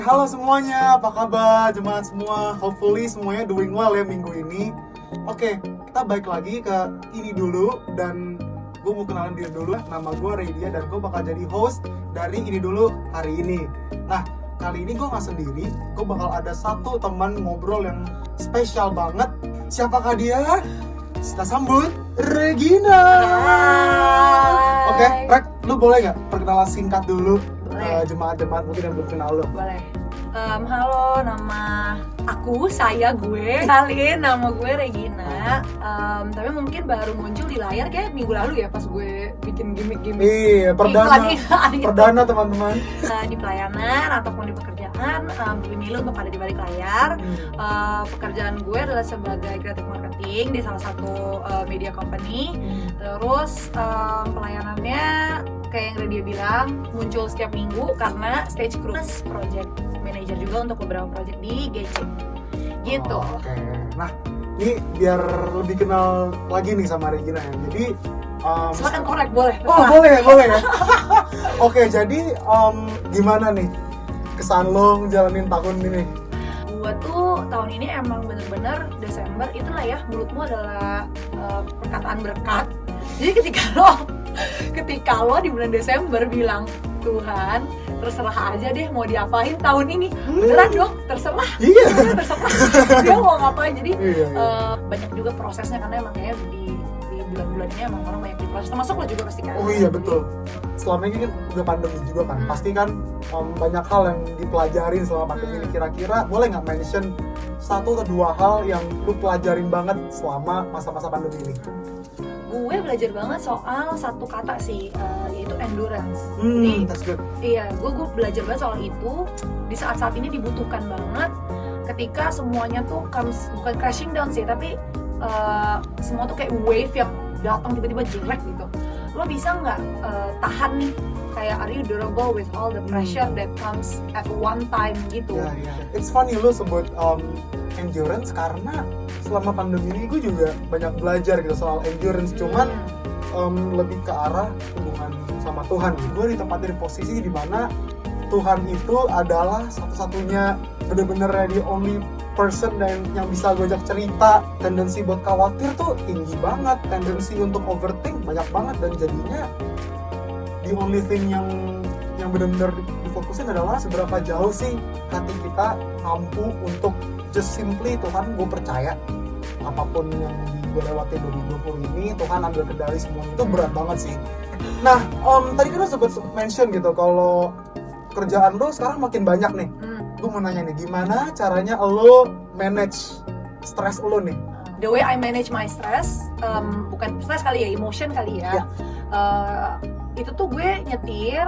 halo semuanya, apa kabar jemaat semua? Hopefully semuanya doing well ya minggu ini. Oke, kita balik lagi ke ini dulu. Dan gue mau kenalin diri dulu. Nama gue Raidia dan gue bakal jadi host dari ini dulu hari ini. Nah, kali ini gue gak sendiri. Gue bakal ada satu teman ngobrol yang spesial banget. Siapakah dia? Kita sambut Regina. Oke, Reg, lu boleh gak perkenalan singkat dulu jemaat-jemaat mungkin yang belum kenal lu? Boleh. Halo, nama gue. Kenalin, nama gue Regina. Tapi mungkin baru muncul di layar kayak minggu lalu ya pas gue bikin gimmick-gimmick. Iya, perdana teman-teman. Di pelayanan ataupun di pekerjaan, pilih untuk ada di balik layar. Pekerjaan gue adalah sebagai creative marketing di salah satu media company. Terus pelayanannya kayak yang dia bilang muncul setiap minggu karena stage crew project manager juga untuk beberapa project di GC gitu. Oke. Nah, ini biar lebih kenal lagi nih sama Regina ya. Jadi silakan korek, boleh. Oh, boleh ya. Oke, jadi gimana nih kesan lo ngejalanin tahun ini? Gua tuh tahun ini emang bener-bener Desember itulah ya, mulutmu adalah perkataan berkat. Jadi ketika lo di bulan Desember bilang, Tuhan terserah aja deh mau diapain tahun ini, beneran dong, terserah. Iya. Terserah dia mau ngapain. Jadi banyak juga prosesnya karena emang kayak di bulan-bulan ini emang orang banyak diproses, termasuk lo juga pasti kan. Oh iya betul. Selama ini kan udah pandemi juga kan, pasti kan banyak hal yang dipelajarin selama pandemi ini. Kira-kira boleh nggak mention satu atau dua hal yang lu pelajarin banget selama masa-masa pandemi ini? Gue belajar banget soal satu kata sih, yaitu endurance. That's good. Iya, gue belajar banget soal itu di saat-saat ini dibutuhkan banget. Ketika semuanya tuh bukan crashing down sih, tapi semua tuh kayak wave yang datang tiba-tiba jelek gitu. Lo bisa nggak tahan nih? Kayak are you durable with all the pressure that comes at one time gitu? Yeah. It's funny lo sebut endurance karena selama pandemi ini gue juga banyak belajar gitu soal endurance. Cuman lebih ke arah hubungan sama Tuhan. Gue ditempatin di posisi di mana Tuhan itu adalah satu-satunya bener-bener the only person yang bisa gue ajak cerita. Tendensi buat khawatir tuh tinggi banget, tendensi untuk overthink banyak banget, dan jadinya the only thing yang benar-benar difokusin adalah seberapa jauh sih hati kita mampu untuk just simply Tuhan, gue percaya apapun yang gue lewati 2020 ini Tuhan ambil kendali semua. Itu berat banget sih. Nah, tadi kan lo sempat mention gitu kalau kerjaan lo sekarang makin banyak nih. Gue mau nanya nih, gimana caranya lo manage stres lo nih? The way I manage my stress, bukan stress kali ya, emotion kali ya. Itu tuh gue nyetir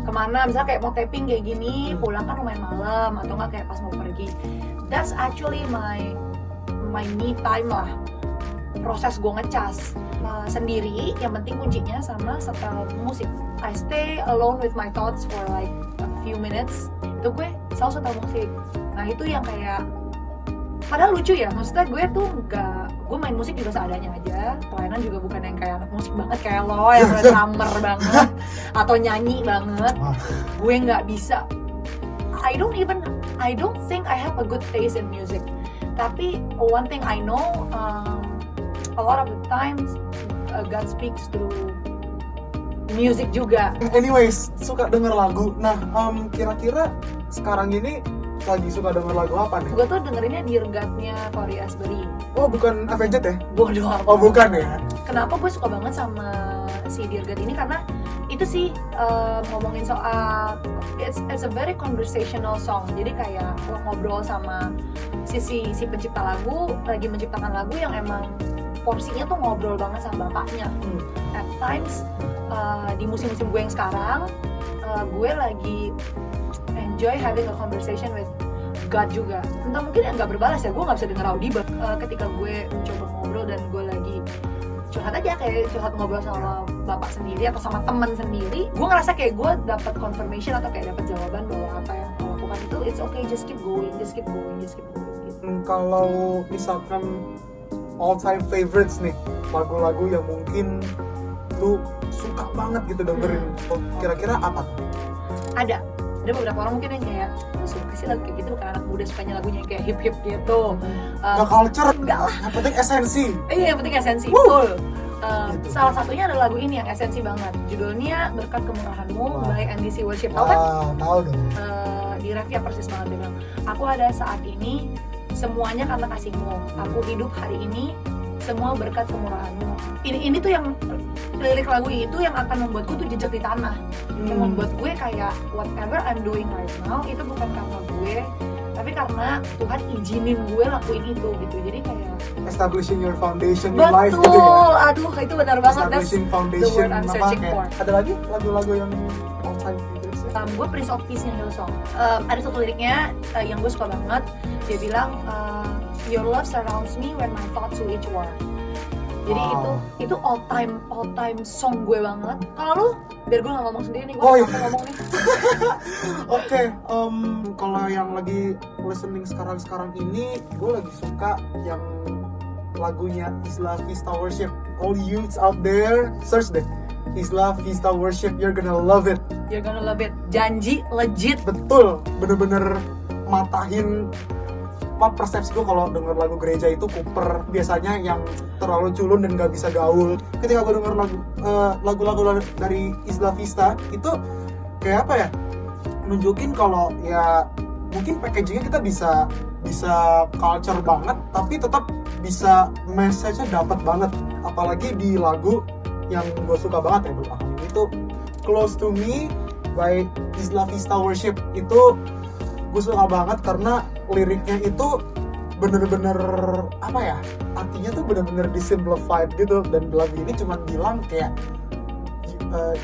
kemana, misalnya kayak mau taping kayak gini, pulang kan lumayan malam, atau nggak kayak pas mau pergi. That's actually my me time lah. Proses gue ngecas sendiri, yang penting kuncinya sama setel musik. I stay alone with my thoughts for like a few minutes. Itu gue selalu setel musik. Nah itu yang kayak, padahal lucu ya, maksudnya gue tuh gue main musik juga seadanya aja. Pelayanan juga bukan yang kayak anak musik banget kayak lo yang drummer banget atau nyanyi banget. Gue nggak bisa. I don't think I have a good taste in music. Tapi one thing I know, a lot of the times God speaks through music juga. Anyways, suka denger lagu. Nah, kira-kira sekarang ini lagi suka denger lagu apa nih? Gue tuh dengerinnya Dear God-nya Tori Asbury. Oh, bukan Avenged ya? Bodoh amat. Oh, bukan ya? Kenapa gue suka banget sama si Dear God ini? Karena itu sih ngomongin soal it's a very conversational song. Jadi kayak lo ngobrol sama si pencipta lagu, lagi menciptakan lagu yang emang porsinya tuh ngobrol banget sama bapaknya. At times di musim-musim gue yang sekarang, gue lagi enjoy having a conversation with God juga. Entah mungkin yang nggak berbalas ya, gue nggak bisa denger audible. Ketika gue mencoba ngobrol dan gue lagi curhat aja, kayak curhat ngobrol sama bapak sendiri atau sama teman sendiri, gue ngerasa kayak gue dapat confirmation atau kayak dapat jawaban bahwa apa yang gue lakukan itu it's okay, just keep going gitu. Kalau misalkan all time favorites nih, lagu-lagu yang mungkin lu suka banget gitu dengerin, kira-kira apa? Ada Ada beberapa orang mungkin yang kayak suka sih lagu kayak gitu, bukan anak muda sukanya lagunya yang kayak hip hip gitu. Nggak culture, Enggak lah. yang penting esensi. Iya, yang penting esensi. Woo. Betul. Gitu. Salah satunya ada lagu ini yang esensi banget. Judulnya Berkat Kemurahan-mu by NDC Worship. Tahu kan? Tahu dong. Di refnya persis banget dia bilang, aku ada saat ini semuanya karena kasihmu. Aku hidup hari ini semua berkat kemurahanmu. Ini tuh yang lirik lagu itu yang akan membuatku tuh jejak di tanah. Yang membuat gue kayak whatever I'm doing right now itu bukan karena gue, tapi karena Tuhan izinin gue lakuin itu gitu. Jadi kayak Establishing your foundation in betul, life gitu ya. aduh itu benar banget. That's Establishing the foundation word I'm apa searching kayak for. ada lagi lagu-lagu yang all time favorites ya? Gue Prince of Peace yang Hillsong. Ada satu liriknya yang gue suka banget. Dia bilang your love surrounds me when my thoughts wage war. Jadi itu all time song gue banget. Kalau lu, biar gue nggak ngomong sendiri nih, gue ngomong nih. Oke, kalau yang lagi listening sekarang ini, gue lagi suka yang lagunya Isla Vista Worship. All youths out there, search deh Isla Vista Worship, you're gonna love it. You're gonna love it. Janji, legit. Betul, bener-bener matahin persepsi gue kalau denger lagu gereja itu Cooper biasanya yang terlalu culun dan gak bisa gaul. Ketika gue denger lagu-lagu dari Isla Vista itu kayak apa ya, nunjukin kalau ya mungkin packagingnya kita bisa culture banget tapi tetap bisa message-nya dapat banget. Apalagi di lagu yang gue suka banget ya belakangan itu Close to Me by Isla Vista Worship. Itu gue suka banget karena liriknya itu bener-bener apa ya, artinya tuh bener-bener disimplified gitu. Dan lagu ini cuma bilang kayak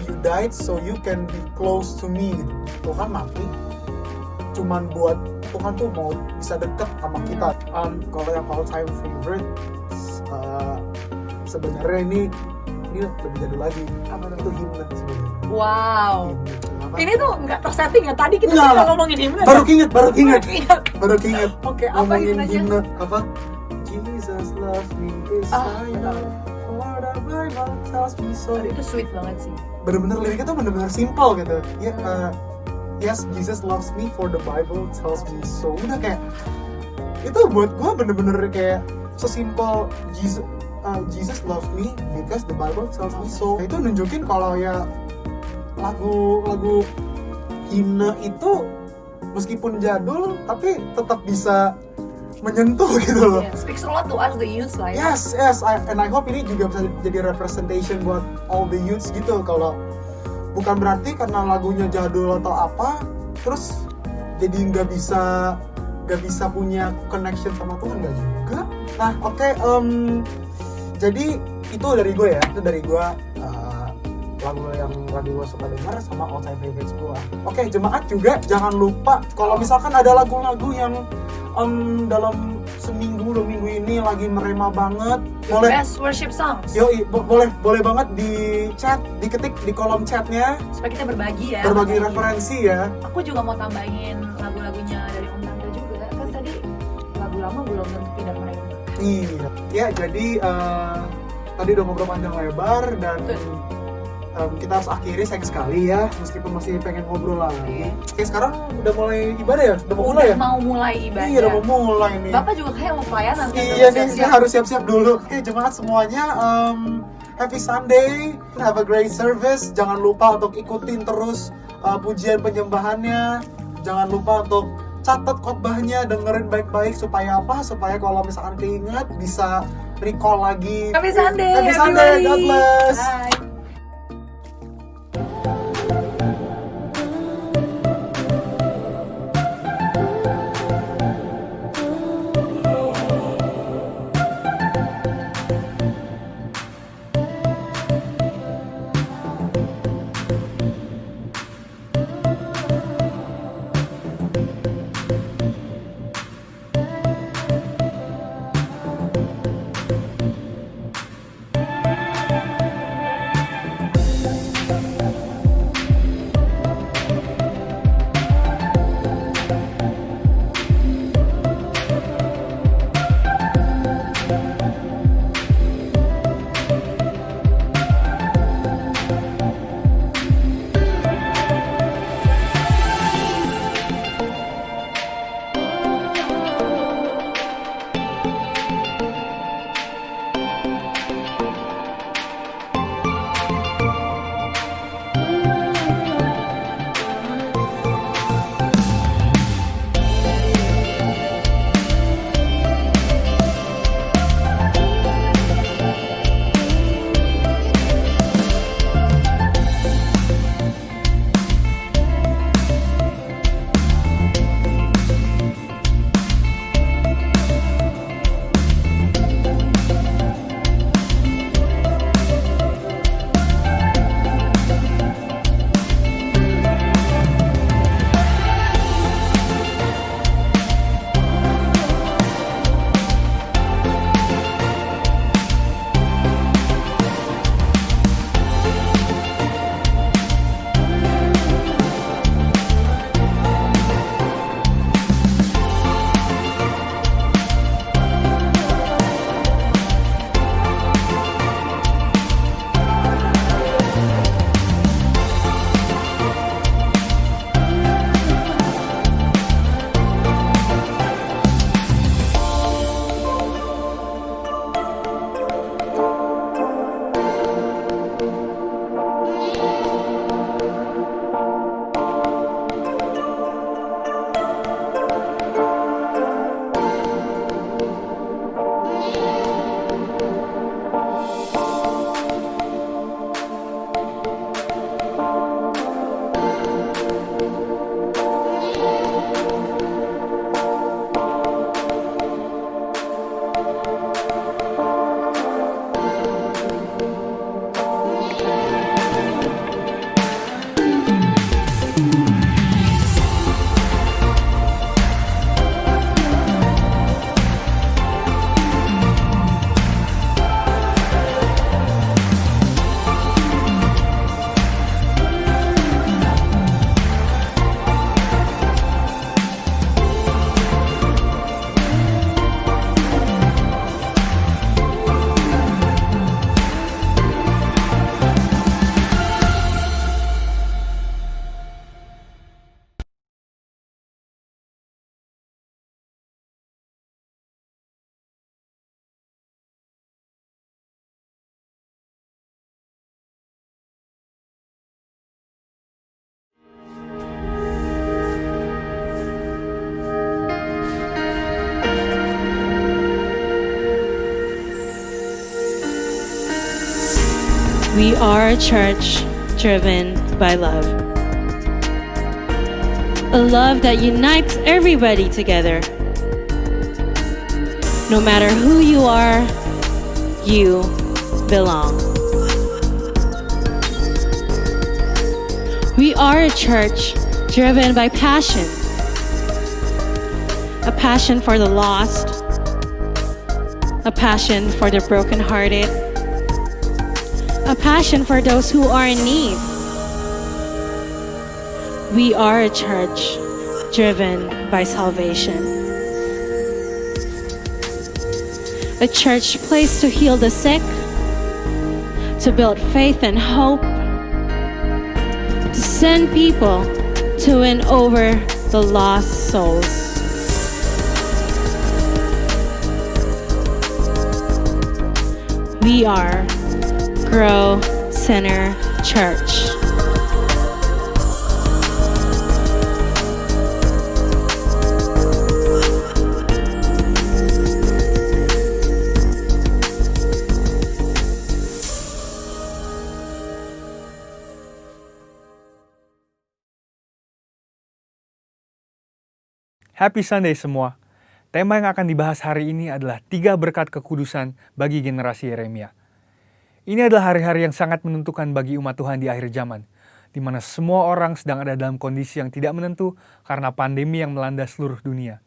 you died so you can be close to me gitu. Tuhan mati cuman buat Tuhan tuh mau bisa deket sama kita. Kalau yang all time favorite sebenarnya ini lebih jadul lagi. Apa Itu himne sebenarnya. Wow. Himne. Ini tuh nggak tersetting ya, tadi kita Nggak. ngomongin himne. Baru inget Baru inget Oke, apa ngomongin himnenya? himne apa, Jesus loves me is final, for the Bible tells me so. Aduh, itu sweet banget sih. Bener-bener liriknya tuh bener-bener simple gitu ya. Yes, Jesus loves me for the Bible tells me so. Udah kayak itu buat gue bener-bener kayak sesimpel Jesus loves me because the Bible tells me so. Itu nunjukin kalau ya lagu himne itu meskipun jadul tapi tetap bisa menyentuh gitu loh. Yeah, speaks a lot to us the youths lah ya. Yes, and I hope ini juga bisa jadi representation buat all the youths gitu. Kalau bukan berarti karena lagunya jadul atau apa, terus jadi nggak bisa punya connection sama Tuhan, nggak juga. Nah, oke, jadi itu dari gue ya, lagu yang lagi gue suka denger sama all time favorites gue. Oke, jemaat juga jangan lupa kalau misalkan ada lagu-lagu yang dalam seminggu 2 minggu ini lagi merema banget, Your boleh best worship songs. boleh banget di chat, diketik di kolom chatnya, Supaya kita berbagi ya. berbagi referensi ya. Aku juga mau tambahin lagu-lagunya dari Om Tante juga. Kan tadi lagu lama belum tentu tidak mereka. Iya, ya jadi tadi udah ngobrol panjang lebar dan kita harus akhiri sayang sekali ya, meskipun masih pengen ngobrol lagi. Oke, sekarang udah mulai ibadah ya? Udah mau mulai ya? Mau mulai ibadah. Iya, udah mau mulai nih. Bapak juga kayak mau pelayanan kan? Iya nih, saya harus siap-siap dulu. Oke, jemaat semuanya, happy Sunday, have a great service. Jangan lupa untuk ikutin terus pujian penyembahannya. Jangan lupa untuk catat khotbahnya, dengerin baik-baik supaya apa? Supaya kalau misalkan keinget bisa recall lagi. Happy Sunday, Happy Sunday, God bless. Bye. are a church driven by love. A love that unites everybody together. No matter who you are, you belong. We are a church driven by passion. A passion for the lost. A passion for the brokenhearted. A passion for those who are in need. We are a church driven by salvation. A church placed to heal the sick, to build faith and hope, to send people to win over the lost souls. We are Grow Center Church. Happy Sunday semua. Tema yang akan dibahas hari ini adalah 3 berkat kekudusan bagi generasi Yeremia. Ini adalah hari-hari yang sangat menentukan bagi umat Tuhan di akhir zaman, di mana semua orang sedang ada dalam kondisi yang tidak menentu karena pandemi yang melanda seluruh dunia.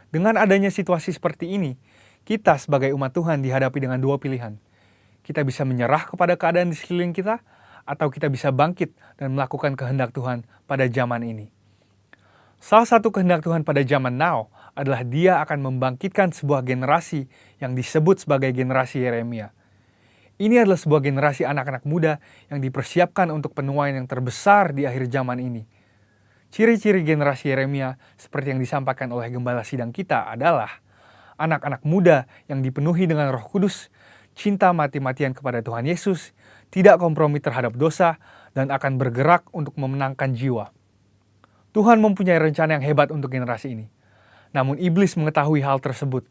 Dengan adanya situasi seperti ini, kita sebagai umat Tuhan dihadapi dengan 2 pilihan. Kita bisa menyerah kepada keadaan di sekeliling kita, atau kita bisa bangkit dan melakukan kehendak Tuhan pada zaman ini. Salah satu kehendak Tuhan pada zaman now adalah Dia akan membangkitkan sebuah generasi yang disebut sebagai generasi Yeremia. Ini adalah sebuah generasi anak-anak muda yang dipersiapkan untuk penuaian yang terbesar di akhir zaman ini. Ciri-ciri generasi Yeremia seperti yang disampaikan oleh gembala sidang kita adalah anak-anak muda yang dipenuhi dengan Roh Kudus, cinta mati-matian kepada Tuhan Yesus, tidak kompromi terhadap dosa, dan akan bergerak untuk memenangkan jiwa. Tuhan mempunyai rencana yang hebat untuk generasi ini. Namun iblis mengetahui hal tersebut.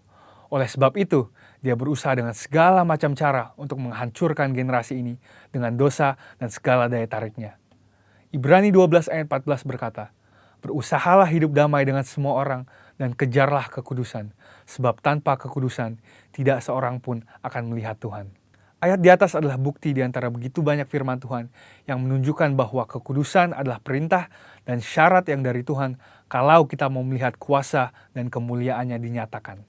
Oleh sebab itu, dia berusaha dengan segala macam cara untuk menghancurkan generasi ini dengan dosa dan segala daya tariknya. Ibrani 12 ayat 14 berkata, "Berusahalah hidup damai dengan semua orang dan kejarlah kekudusan, sebab tanpa kekudusan tidak seorang pun akan melihat Tuhan." Ayat di atas adalah bukti di antara begitu banyak firman Tuhan yang menunjukkan bahwa kekudusan adalah perintah dan syarat yang dari Tuhan kalau kita mau melihat kuasa dan kemuliaannya dinyatakan.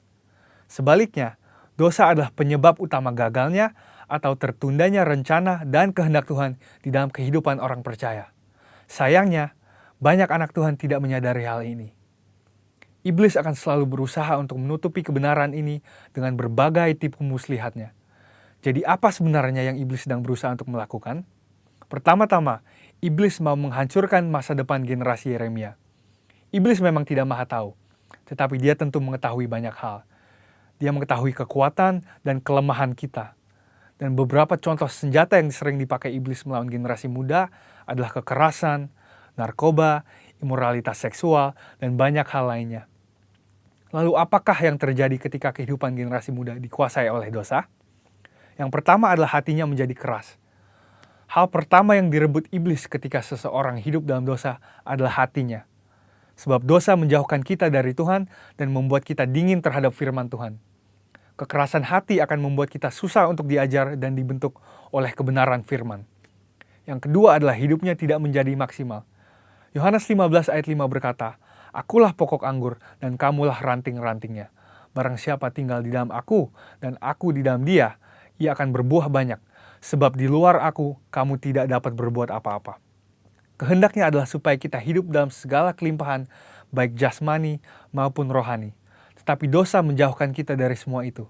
Sebaliknya, dosa adalah penyebab utama gagalnya atau tertundanya rencana dan kehendak Tuhan di dalam kehidupan orang percaya. Sayangnya, banyak anak Tuhan tidak menyadari hal ini. Iblis akan selalu berusaha untuk menutupi kebenaran ini dengan berbagai tipu muslihatnya. Jadi apa sebenarnya yang iblis sedang berusaha untuk melakukan? Pertama-tama, iblis mau menghancurkan masa depan generasi Yeremia. Iblis memang tidak maha tahu, tetapi dia tentu mengetahui banyak hal. Dia mengetahui kekuatan dan kelemahan kita. Dan beberapa contoh senjata yang sering dipakai iblis melawan generasi muda adalah kekerasan, narkoba, imoralitas seksual, dan banyak hal lainnya. Lalu apakah yang terjadi ketika kehidupan generasi muda dikuasai oleh dosa? Yang pertama adalah hatinya menjadi keras. Hal pertama yang direbut iblis ketika seseorang hidup dalam dosa adalah hatinya. Sebab dosa menjauhkan kita dari Tuhan dan membuat kita dingin terhadap firman Tuhan. Kekerasan hati akan membuat kita susah untuk diajar dan dibentuk oleh kebenaran firman. Yang kedua adalah hidupnya tidak menjadi maksimal. Yohanes 15 ayat 5 berkata, "Akulah pokok anggur dan kamulah ranting-rantingnya. Barang siapa tinggal di dalam aku dan aku di dalam dia, ia akan berbuah banyak, sebab di luar aku kamu tidak dapat berbuat apa-apa." Kehendaknya adalah supaya kita hidup dalam segala kelimpahan, baik jasmani maupun rohani. Tetapi dosa menjauhkan kita dari semua itu.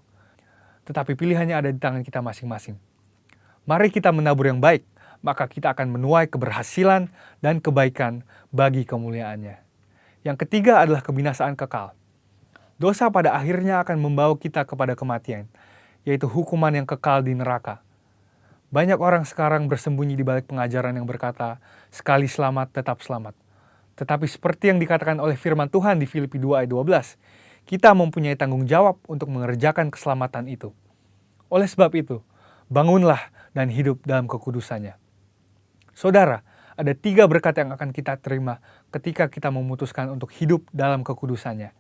Tetapi pilihannya ada di tangan kita masing-masing. Mari kita menabur yang baik, maka kita akan menuai keberhasilan dan kebaikan bagi kemuliaannya. Yang ketiga adalah kebinasaan kekal. Dosa pada akhirnya akan membawa kita kepada kematian, yaitu hukuman yang kekal di neraka. Banyak orang sekarang bersembunyi di balik pengajaran yang berkata, sekali selamat tetap selamat. Tetapi seperti yang dikatakan oleh firman Tuhan di Filipi 2 ayat 12, kita mempunyai tanggung jawab untuk mengerjakan keselamatan itu. Oleh sebab itu, bangunlah dan hidup dalam kekudusannya. Saudara, ada 3 berkat yang akan kita terima ketika kita memutuskan untuk hidup dalam kekudusannya.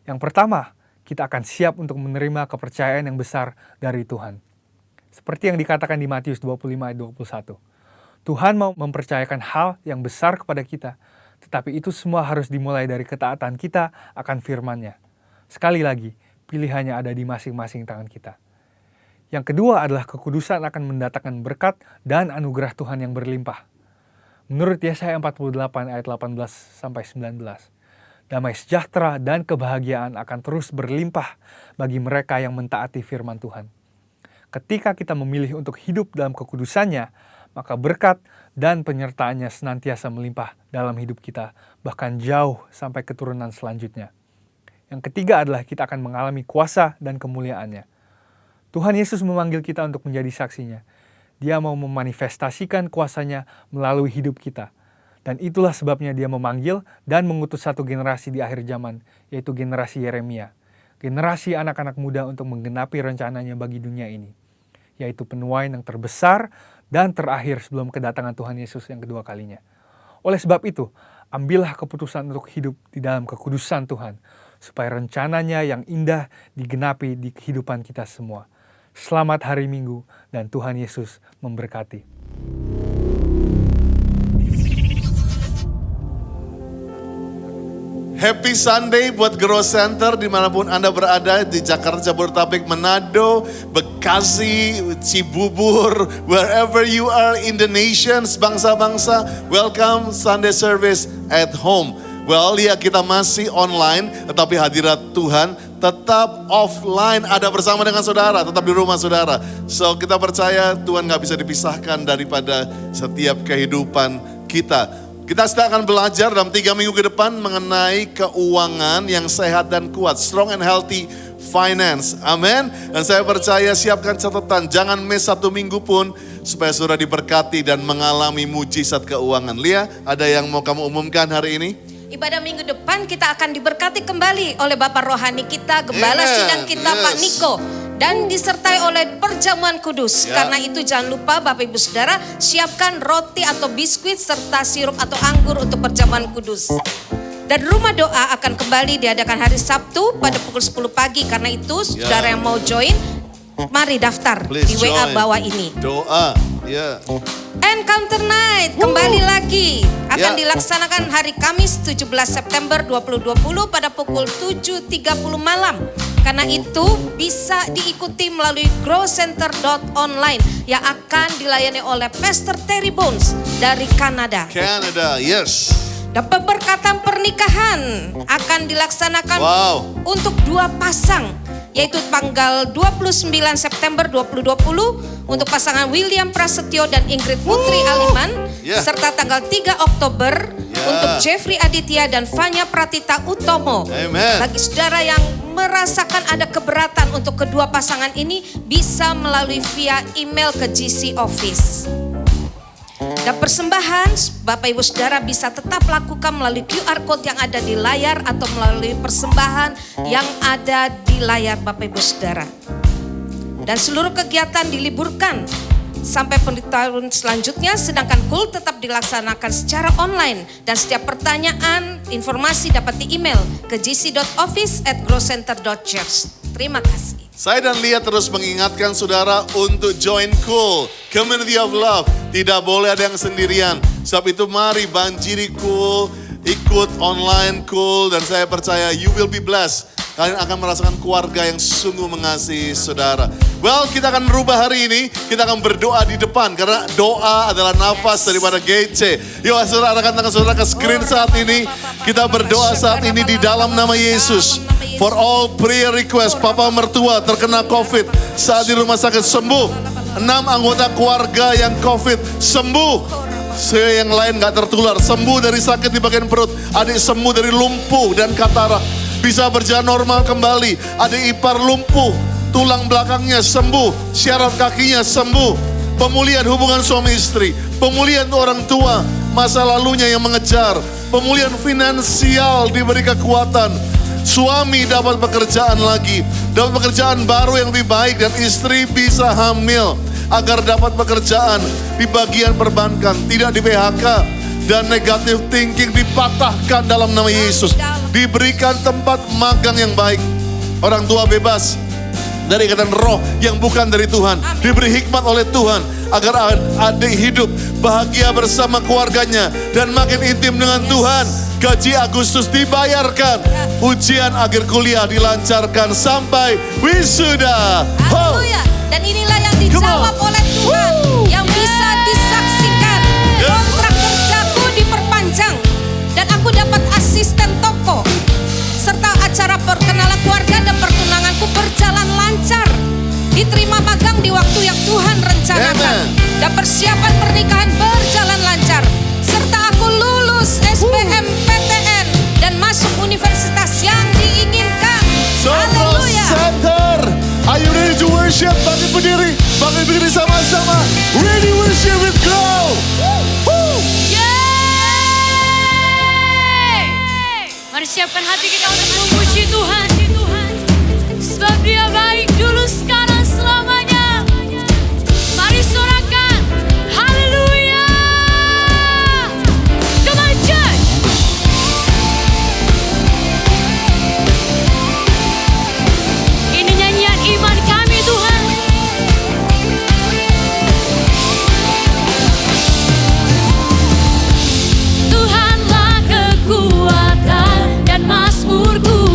Yang pertama, kita akan siap untuk menerima kepercayaan yang besar dari Tuhan. Seperti yang dikatakan di Matius 25 ayat 21. Tuhan mau mempercayakan hal yang besar kepada kita, tetapi itu semua harus dimulai dari ketaatan kita akan firman-Nya. Sekali lagi, pilihannya ada di masing-masing tangan kita. Yang kedua adalah kekudusan akan mendatangkan berkat dan anugerah Tuhan yang berlimpah. Menurut Yesaya 48 ayat 18-19, damai sejahtera dan kebahagiaan akan terus berlimpah bagi mereka yang mentaati firman Tuhan. Ketika kita memilih untuk hidup dalam kekudusannya, maka berkat dan penyertaannya senantiasa melimpah dalam hidup kita, bahkan jauh sampai keturunan selanjutnya. Yang ketiga adalah kita akan mengalami kuasa dan kemuliaannya. Tuhan Yesus memanggil kita untuk menjadi saksinya. Dia mau memanifestasikan kuasanya melalui hidup kita. Dan itulah sebabnya dia memanggil dan mengutus satu generasi di akhir zaman, yaitu generasi Yeremia. Generasi anak-anak muda untuk menggenapi rencananya bagi dunia ini, yaitu penuaian yang terbesar dan terakhir sebelum kedatangan Tuhan Yesus yang kedua kalinya. Oleh sebab itu, ambillah keputusan untuk hidup di dalam kekudusan Tuhan, supaya rencananya yang indah digenapi di kehidupan kita semua. Selamat hari Minggu dan Tuhan Yesus memberkati. Happy Sunday buat Grow Center dimanapun Anda berada, di Jakarta, Jabodetabek, Manado, Bekasi, Cibubur, wherever you are in the nations, bangsa-bangsa, welcome Sunday service at home. Well, ya kita masih online, tetapi hadirat Tuhan tetap offline, ada bersama dengan saudara, tetap di rumah saudara. So kita percaya Tuhan gak bisa dipisahkan daripada setiap kehidupan kita. Kita sedang akan belajar dalam 3 minggu ke depan mengenai keuangan yang sehat dan kuat. Strong and healthy finance. Amin. Dan saya percaya siapkan catatan. Jangan miss 1 minggu pun supaya saudara diberkati dan mengalami mujizat keuangan. Lia, ada yang mau kamu umumkan hari ini? Ibadah minggu depan kita akan diberkati kembali oleh Bapak Rohani kita, Gembala Sidang kita Pak Niko. Dan disertai oleh perjamuan kudus. Karena itu jangan lupa Bapak Ibu Saudara, siapkan roti atau biskuit serta sirup atau anggur untuk perjamuan kudus. Dan rumah doa akan kembali diadakan hari Sabtu pada pukul 10 pagi. Karena itu saudara yang mau join, mari daftar di WA bawah ini. Doa, Encounter Night kembali lagi akan dilaksanakan hari Kamis 17 September 2020 pada pukul 7.30 malam. Karena itu bisa diikuti melalui growcenter.online yang akan dilayani oleh Pastor Terry Bones dari Kanada. Yes. Dan pemberkatan pernikahan akan dilaksanakan untuk 2 pasang, yaitu tanggal 29 September 2020 untuk pasangan William Prasetyo dan Ingrid Putri Aliman, serta tanggal 3 Oktober untuk Jeffrey Aditya dan Fanya Pratita Utomo. Amen. Bagi saudara yang merasakan ada keberatan untuk kedua pasangan ini, bisa melalui via email ke GC Office. Dan persembahan Bapak Ibu Saudara bisa tetap lakukan melalui QR Code yang ada di layar atau melalui persembahan yang ada di layar Bapak Ibu Saudara. Dan seluruh kegiatan diliburkan sampai tahun selanjutnya, sedangkan KUL tetap dilaksanakan secara online. Dan setiap pertanyaan, informasi dapat di-email ke gc.office@growcenter.church. Terima kasih. Saya dan Lia terus mengingatkan saudara untuk join KUL, Community of Love. Tidak boleh ada yang sendirian. Sebab itu mari banjiri KUL, ikut online KUL, dan saya percaya you will be blessed. Kalian akan merasakan keluarga yang sungguh mengasihi saudara. Well, kita akan merubah hari ini. Kita akan berdoa di depan. Karena doa adalah nafas daripada GC. Yuk saudara, arahkan tangan saudara ke screen saat ini. Kita berdoa saat ini di dalam nama Yesus. For all prayer request, papa mertua terkena COVID. Saat di rumah sakit sembuh. 6 anggota keluarga yang COVID sembuh. Yang lain gak tertular. Sembuh dari sakit di bagian perut. Adik sembuh dari lumpuh dan katarak. Bisa berjalan normal kembali. Adik ipar lumpuh, tulang belakangnya sembuh, syaraf kakinya sembuh. Pemulihan hubungan suami istri, pemulihan orang tua, masa lalunya yang mengejar. Pemulihan finansial diberi kekuatan. Suami dapat pekerjaan lagi, dapat pekerjaan baru yang lebih baik, dan istri bisa hamil. agar dapat pekerjaan di bagian perbankan, tidak di PHK. Dan negatif thinking dipatahkan dalam nama Yesus. Diberikan tempat magang yang baik. Orang tua bebas dari ikatan roh yang bukan dari Tuhan. Diberi hikmat oleh Tuhan agar adik hidup bahagia bersama keluarganya dan makin intim dengan Tuhan. Gaji Agustus dibayarkan. Ujian akhir kuliah dilancarkan sampai wisuda. Haleluya. Dan inilah yang dijawab oleh Tuhan. Yang bisa disaksikan. Kontrak kerjaku diperpanjang. Dan aku dapat asisten toko. Serta acara perkenalan keluarga dan pertunanganku berjalan lancar. Diterima magang di waktu yang Tuhan rencanakan. Dan persiapan pernikahan berjalan lancar. Serta aku lulus SBMPTN dan masuk universitas yang diinginkan. Haleluya. Center, are you ready to worship? Bangkit berdiri sama-sama. Ready worship with Glow. Mari siapkan hati kita untuk memuji Tuhan. Sebab Dia baik dulu, sekarang, selamanya. Mari sorakan. Haleluya. Come on church. Ini nyanyian iman kami Tuhan. Tuhanlah kekuatan dan mazmurku.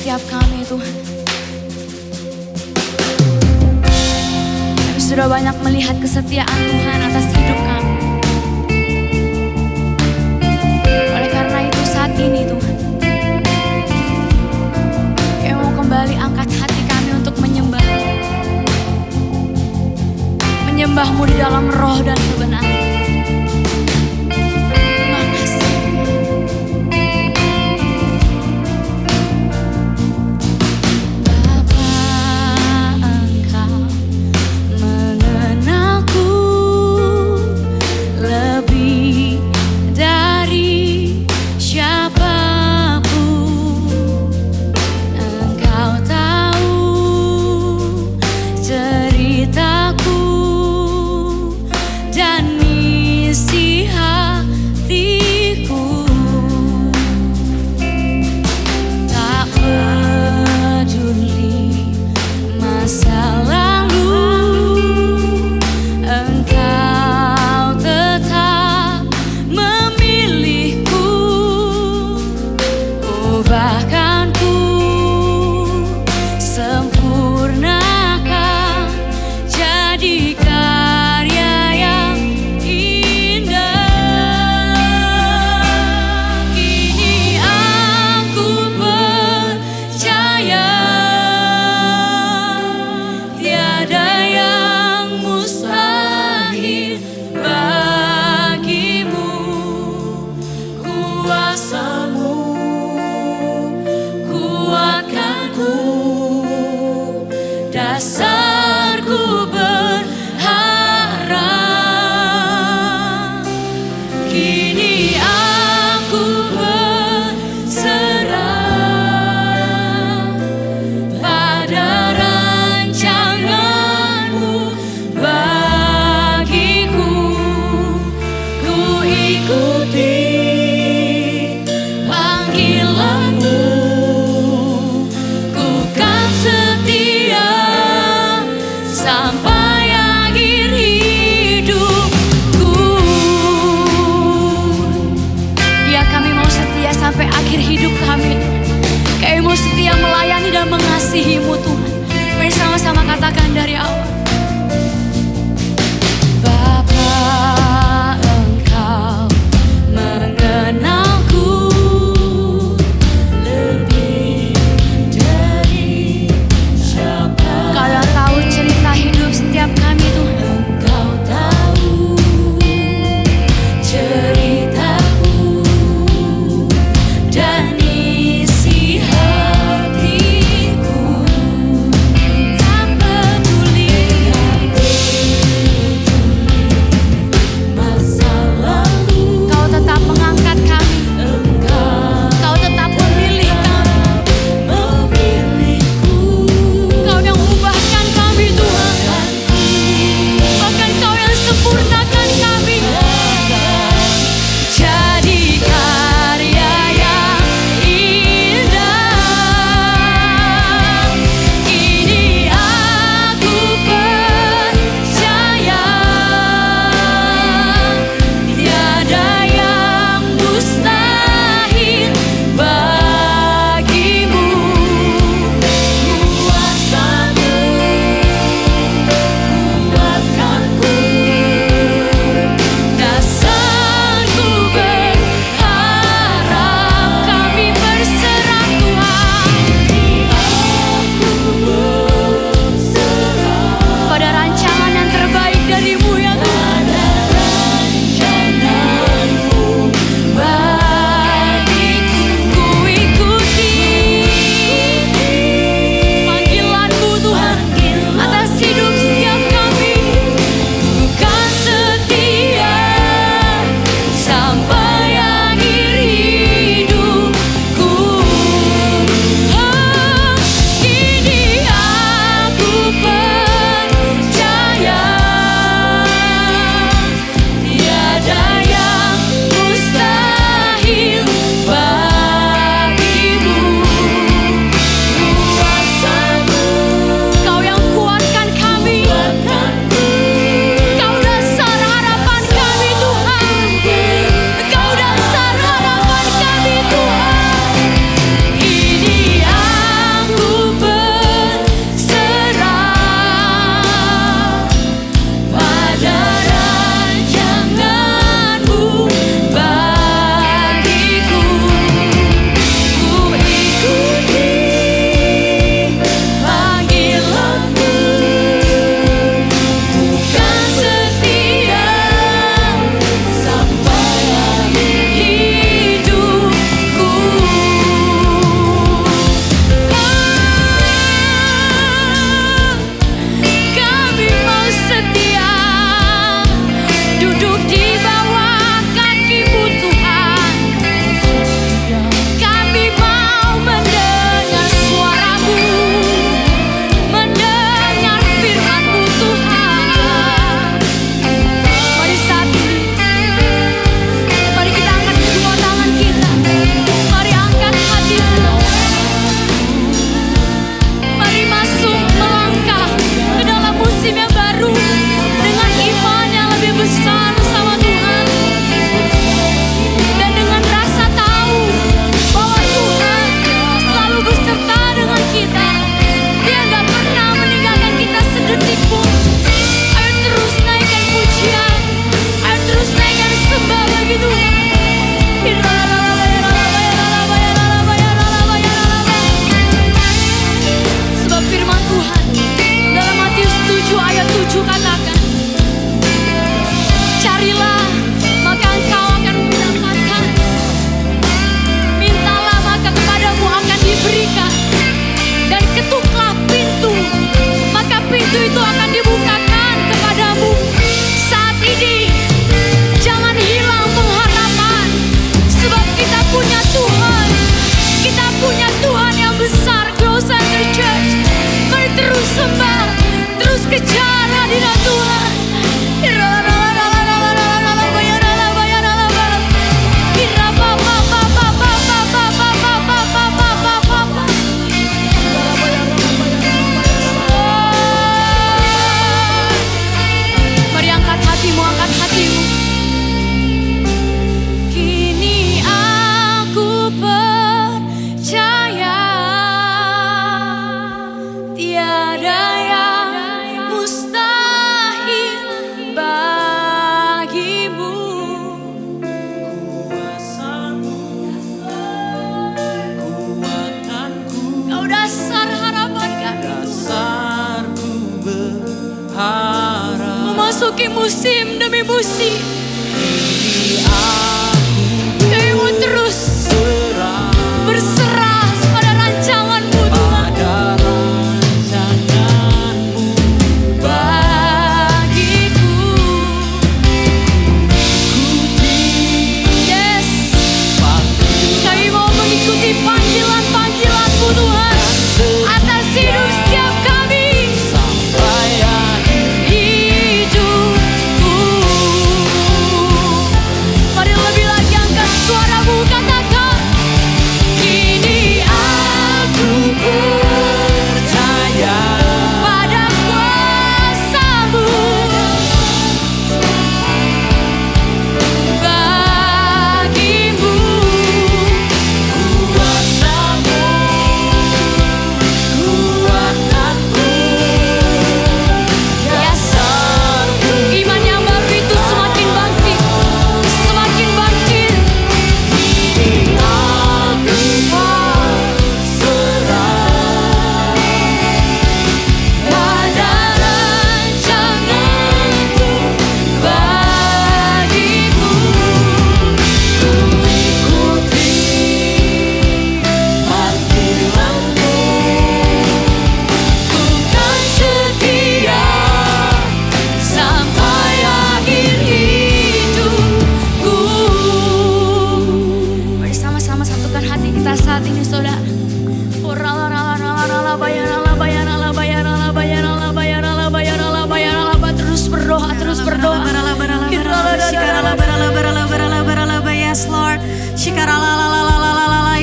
setiap kami Tuhan. Kami sudah banyak melihat kesetiaan Tuhan atas hidup kami. Oleh karena itu saat ini Tuhan, kami mau kembali angkat hati kami untuk menyembah-Mu di dalam roh dan kebenaran. Terima kasih. Bapa, Engkau mengenalku lebih dari siapapun. Engkau tahu ceritaku dan isi hatiku. Tak peduli masa lalu, Engkau tetap memilihku. Ubahkanku, sempurnakan, jadi karya yang indah. Kini aku percaya tiada yang mustahil bagimu. Kuasa-Mu kuatkanku, dasarku berharap. Kini aku berserah pada rancangan-Mu bagiku. Ku ikuti panggilan-Mu, ku kan setia sampai akhir hidupku. Ya, kami mau setia sampai akhir hidup kami. Kami mau setia melayani dan mengasihi-Mu Tuhan. Mari sama-sama katakan dari awal. Bapa, Engkau mengenalku lebih dari siapa. Kau yang tahu cerita hidup setiap kami Tuhan. Engkau tahu ceritaku dan isi hatiku. Tak peduli masa lalu, Kau tetap mengangkat kami. Kau tetap memilih kami. Kau yang ubahkan kami Tuhan. Bahkan Kau yang sempurnakan kami. Jadi karya yang indah. Kini aku percaya tiada yang mustahil bagimu. Kuasa-Mu kuatkanku, dasarku berharap. Kami berserah Tuhan. Pada rancangan yang terbaik dari-Mu ya Tuhan. Bagiku, ku ikuti panggilan-Mu Tuhan atas hidup setiap kami. Ku kan setia sampai akhir hidupku. Kini aku percaya musim demi musim. Kami mau terus berserah pada rancangan-Mu Tuhan. Bagiku, yes, kami mau mengikuti panggilan-panggilan-Mu Tuhan atas hidup setiap kami. Hidupku, mari lebih lagi angkat suaramu, katakan, kini aku percaya pada kuasa-Mu. Bagimu kuasa-Mu, kuatanku. Yes, iman yang baru itu semakin bangkit, semakin bangkit. Aku berserah pada rancangan-Mu bagiku. Ku ikuti panggilan-Mu, ku kan setia sampai akhir hidupku. Mari sama-sama satukan hati kita saat ini, saudara. Terus berdoa, terus berdoa. Yes Lord,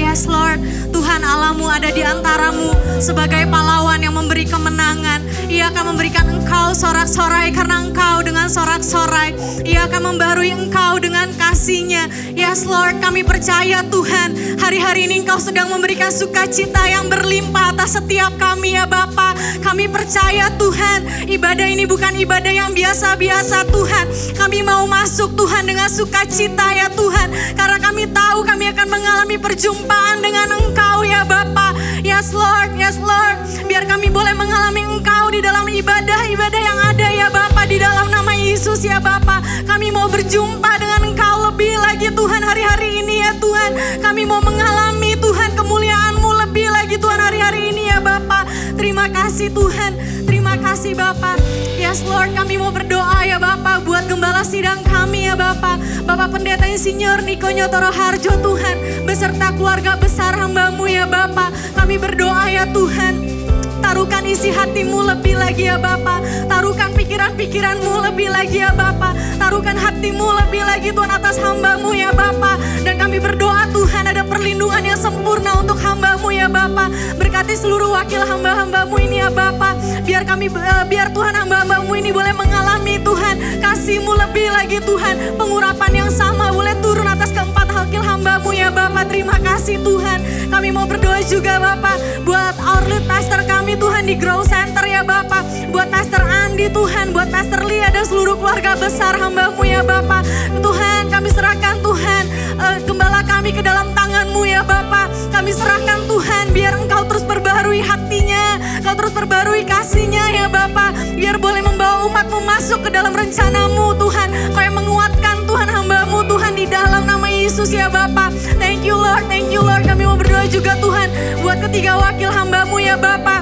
yes Lord. Tuhan Allahmu ada di antaramu sebagai pahlawan yang memberi kemenangan. Ia akan memberikan engkau sorak-sorai karena engkau dengan sorak-sorai. Ia akan membarui engkau dengan kasih-Nya. Yes Lord, kami percaya Tuhan, hari-hari ini engkau sedang memberikan sukacita yang berlimpah atas setiap kami ya Bapa. Kami percaya Tuhan, ibadah ini bukan ibadah yang biasa-biasa Tuhan. Kami mau masuk Tuhan dengan sukacita ya Tuhan. Karena kami tahu kami akan mengalami perjumpaan dengan engkau ya Bapa. Yes Lord, yes Lord. Biar kami boleh mengalami engkau di dalam ibadah-ibadah yang ada ya Bapa. Di dalam nama Yesus ya Bapa. Kami mau berjumpa dengan engkau lebih lagi Tuhan hari-hari ini ya Tuhan. Kami mau mengalami Tuhan kemuliaan-Mu lebih lagi Tuhan hari-hari ini ya Bapa. Terima kasih Tuhan. Terima kasih Bapa. Yes Lord, kami mau berdoa ya Bapa buat gembala sidang kami ya Bapa. Bapak Pendeta Insinyur Niko Nyotoro Harjo Tuhan, beserta keluarga besar hamba-Mu ya Bapa. Kami berdoa ya Tuhan. Taruhkan isi hati-Mu lebih lagi ya Bapa. Taruhkan pikiran-pikiran-Mu lebih lagi ya Bapa. Taruhkan hati-Mu lebih lagi Tuhan atas hamba-Mu ya Bapa. Dan kami berdoa Tuhan ada perlindungan yang sempurna untuk hamba-Mu ya Bapa. Berkati seluruh wakil hamba-hamba-Mu ini ya Bapa. Biar Tuhan hamba-hamba-Mu ini boleh mengalami Tuhan kasih-Mu lebih lagi Tuhan. Pengurapan yang sama boleh turun atas keempat wakil hamba-Mu ya Bapa. Terima kasih Tuhan. Kami mau berdoa juga Bapa buat our lead pastor kami Tuhan di Grow Center ya Bapa. Buat Pastor Andi Tuhan, buat Pastor Lia dan seluruh keluarga besar hamba-Mu ya Bapa. Tuhan kami serahkan Tuhan gembala kami ke dalam tangan-Mu ya Bapa. Kami serahkan Tuhan biar Engkau terus perbarui hatinya, Engkau terus perbarui kasih-Nya ya Bapa. Biar boleh membawa umat-Mu masuk ke dalam rencana-Mu Tuhan. Kau yang menguatkan Tuhan hamba-Mu Tuhan di dalam nama Yesus ya Bapa. Thank you Lord, thank you Lord. Kami mau berdoa juga Tuhan buat ketiga wakil hamba-Mu ya Bapa.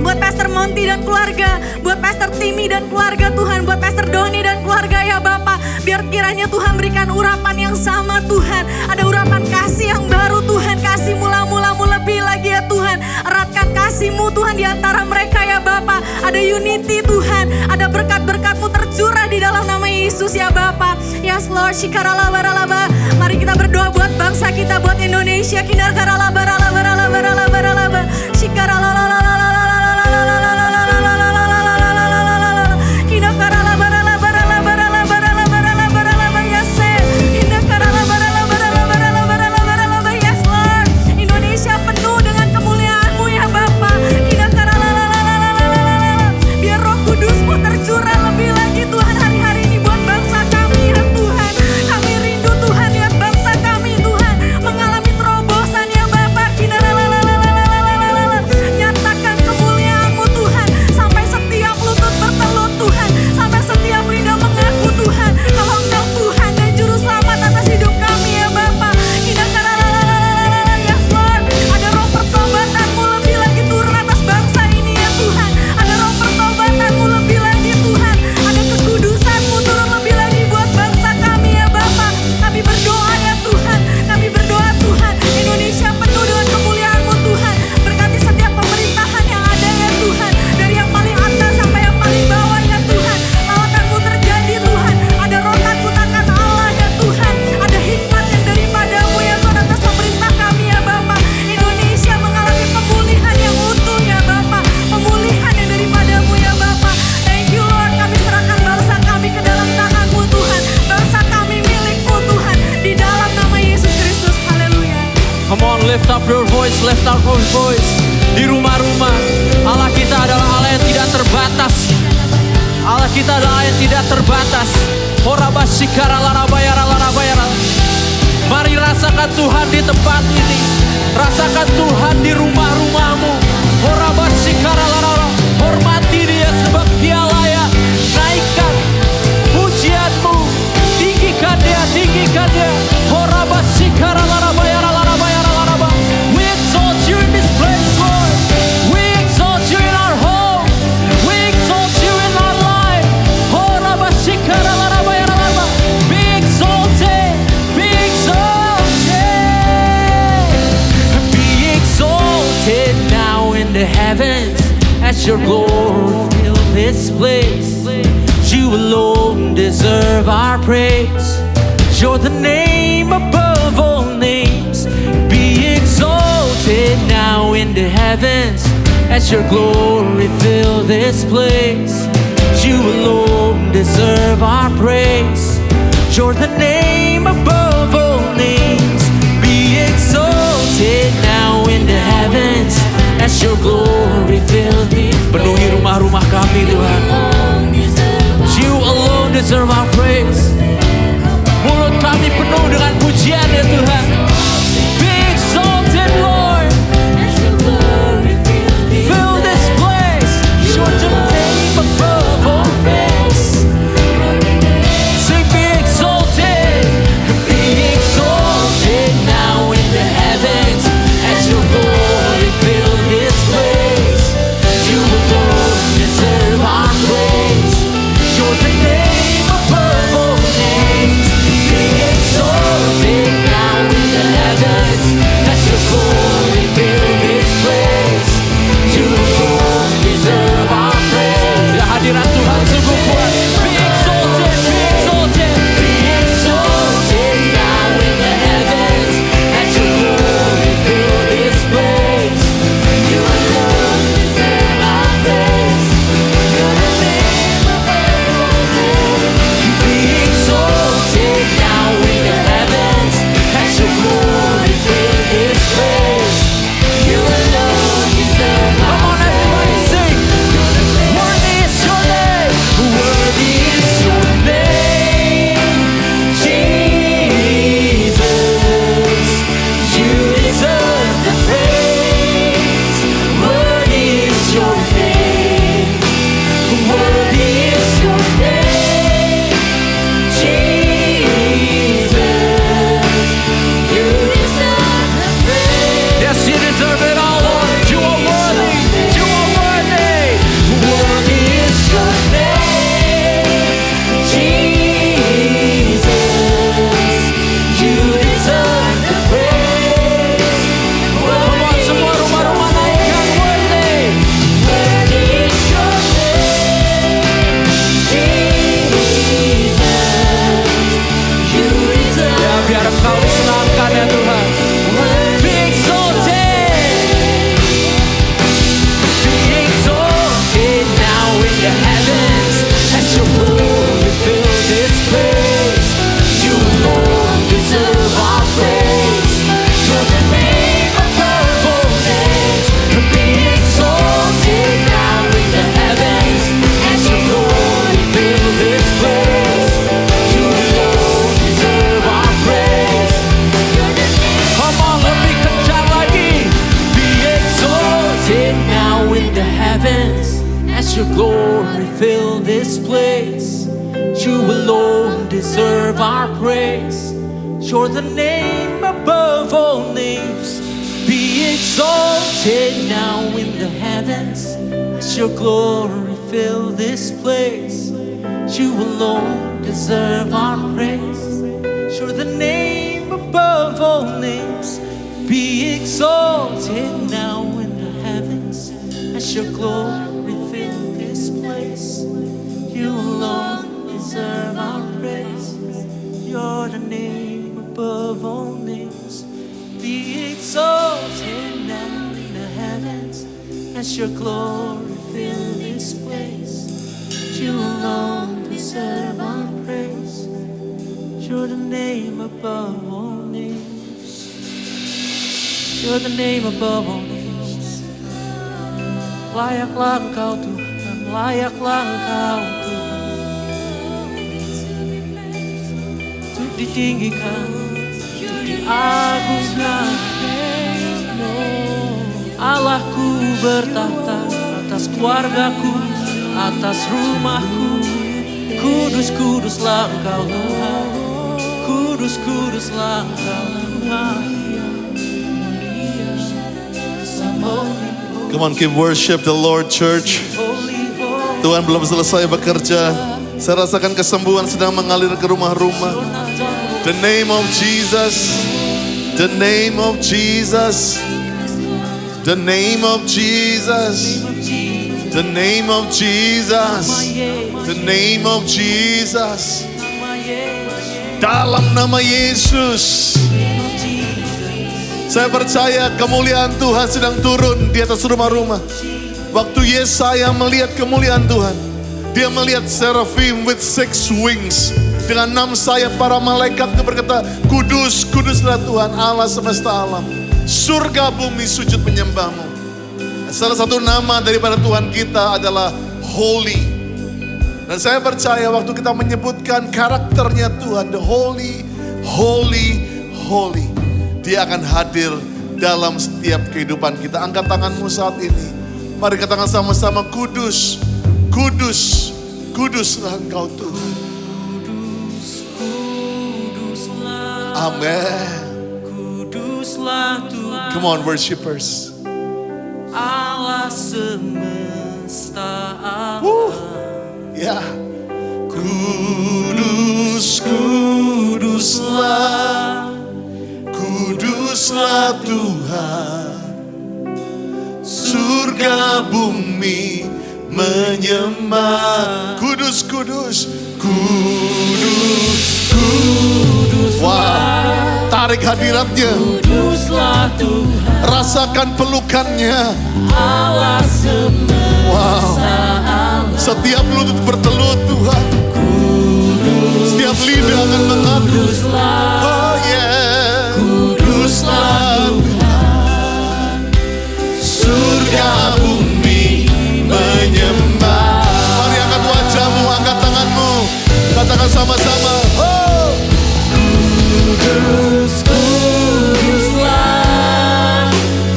Buat Pastor Monty dan keluarga, buat Pastor Timmy dan keluarga Tuhan, buat Pastor Doni dan keluarga ya Bapa. Biar kiranya Tuhan berikan urapan yang sama Tuhan. Ada urapan kasih yang baru Tuhan. Kasih mula-mula-mu lebih lagi ya Tuhan. Eratkan kasih-Mu Tuhan di antara mereka ya Bapa. Ada unity Tuhan. Ada berkat-berkat-Mu tercurah di dalam nama Yesus ya Bapa. Yes Lord, shikaralabaralaba. Mari kita berdoa buat bangsa kita, buat Indonesia. Kinarkaralabaralabaralabaralabaralabar. Shikaralalalala. Mengalami terobosan ya Bapa. lift up your voice, lift up your voice. Di rumah-rumah, Allah kita adalah Allah yang tidak terbatas. Allah kita adalah Allah yang tidak terbatas. Horabasikara larabayara larabayara. Mari rasakan Tuhan di tempat ini. Rasakan Tuhan di rumah-rumahmu. Horabasikara larara. Hormati Dia sebab Dia layak. Naikkan pujianmu. Tinggikan Dia, tinggikan Dia. Horabasikara larabayara larabayara laraba. We exalt you in this place, Lord. We exalt you in our home. We exalt you in our life. Horabasikara larabayara laraba. Be exalted, be exalted. Be exalted now in the heavens as your glory fill this place. You alone deserve our praise. You're the name above all names. Be exalted now in the heavens as your glory fill this place. You alone deserve our praise. You're the name above all names. Be exalted now in the heavens as your glory fill this place. Penuhi rumah-rumah kami, Tuhan. You alone deserve our praise. Mulut kami penuh dengan pujian, ya Tuhan. Be exalted, Lord. Fill this place. You're the name above all names. Say, be exalted. Be exalted now in the heavens as your glory fill this place. You alone deserve our praise. You're the name above all names. Be exalted now in the heavens as your glory fill this place. You alone deserve our praise. Ya, hadirat Tuhan sungguh kuat. Be exalted, be exalted. Be exalted now in the heavens as your glory fill this place. You alone deserve our praise. You're the name above all names. Be exalted now in the heavens as your glory fill this place. You alone deserve our praise. Come on, everybody sing. Worthy is your name. Worthy is your name, Jesus. You deserve the praise. Worthy is your name. Worthy is your name, Jesus. You deserve the praise. Yes, you deserve it all, Lord. You are worthy. You are worthy. Worthy is your name, Jesus. You deserve the praise. Come on, semua rumah-rumah naikkan worthy. Worthy is your name, Jesus. You deserve. Ya, biar Engkau disenangkan, ya Tuhan. Be exalted. Be exalted now in the heavens as your glory fill this place. You alone deserve our praise. You're the name above all names. Be exalted now in the heavens as your glory fill this place. You alone deserve our praise. Come on, lebih kencang lagi. Be exalted now in the heavens as your glory fill this place. You alone deserve our praise. You're the name above all names. Be exalted now in the heavens as your glory fill this place. You alone deserve our praise. You're the name above all names. Be exalted now in the heavens as your glory fill this place. You alone deserve our praise. You're the name above all names. Be exalted now in the heavens as your glory fill this place. You alone deserve our praise. You're the name above all names. You're the name above all names. Layaklah Engkau Tuhan, layaklah Engkau Tuhan. Untuk ditinggikan, untuk diagungkan. Allahku bertahta atas keluargaku, atas rumahku. Kudus, kuduslah Engkau Tuhan. Kudus, kuduslah Engkau Tuhan. Come on, keep worship the Lord, church. Tuhan belum selesai bekerja. Saya rasakan kesembuhan sedang mengalir ke rumah-rumah. The name of Jesus. The name of Jesus. The name of Jesus. The name of Jesus. The name of Jesus. Dalam nama Yesus. Saya percaya kemuliaan Tuhan sedang turun di atas rumah-rumah. Waktu Yesaya melihat kemuliaan Tuhan, dia melihat seraphim with 6 wings. Dengan 6 sayap para malaikat itu berkata, Kudus, kuduslah Tuhan Allah semesta alam. Surga bumi sujud menyembahmu. Salah satu nama daripada Tuhan kita adalah Holy. Dan saya percaya waktu kita menyebutkan karakternya Tuhan, the Holy, Holy, Holy, Dia akan hadir dalam setiap kehidupan kita. Angkat tanganmu saat ini. Mari katakan sama-sama, Kudus, Kudus, Kuduslah Engkau Tuhan. Amen. Kuduslah Tuhan. Come on, worshipers. Allah semesta alam. Ya. Kudus, kuduslah, kuduslah Tuhan. Surga bumi menyembah. Kudus, kudus, kudus, kudus. Wow, tarik hadiratnya. Kuduslah Tuhan. Rasakan pelukannya. Allah semesta alam. Setiap lutut bertelut Tuhan. Setiap lidah akan mengaku. Oh yeah. Kuduslah Tuhan. Surga bumi menyembah. Mari angkat wajahmu, angkat tanganmu. Katakan sama-sama. Oh. Kudus, kuduslah,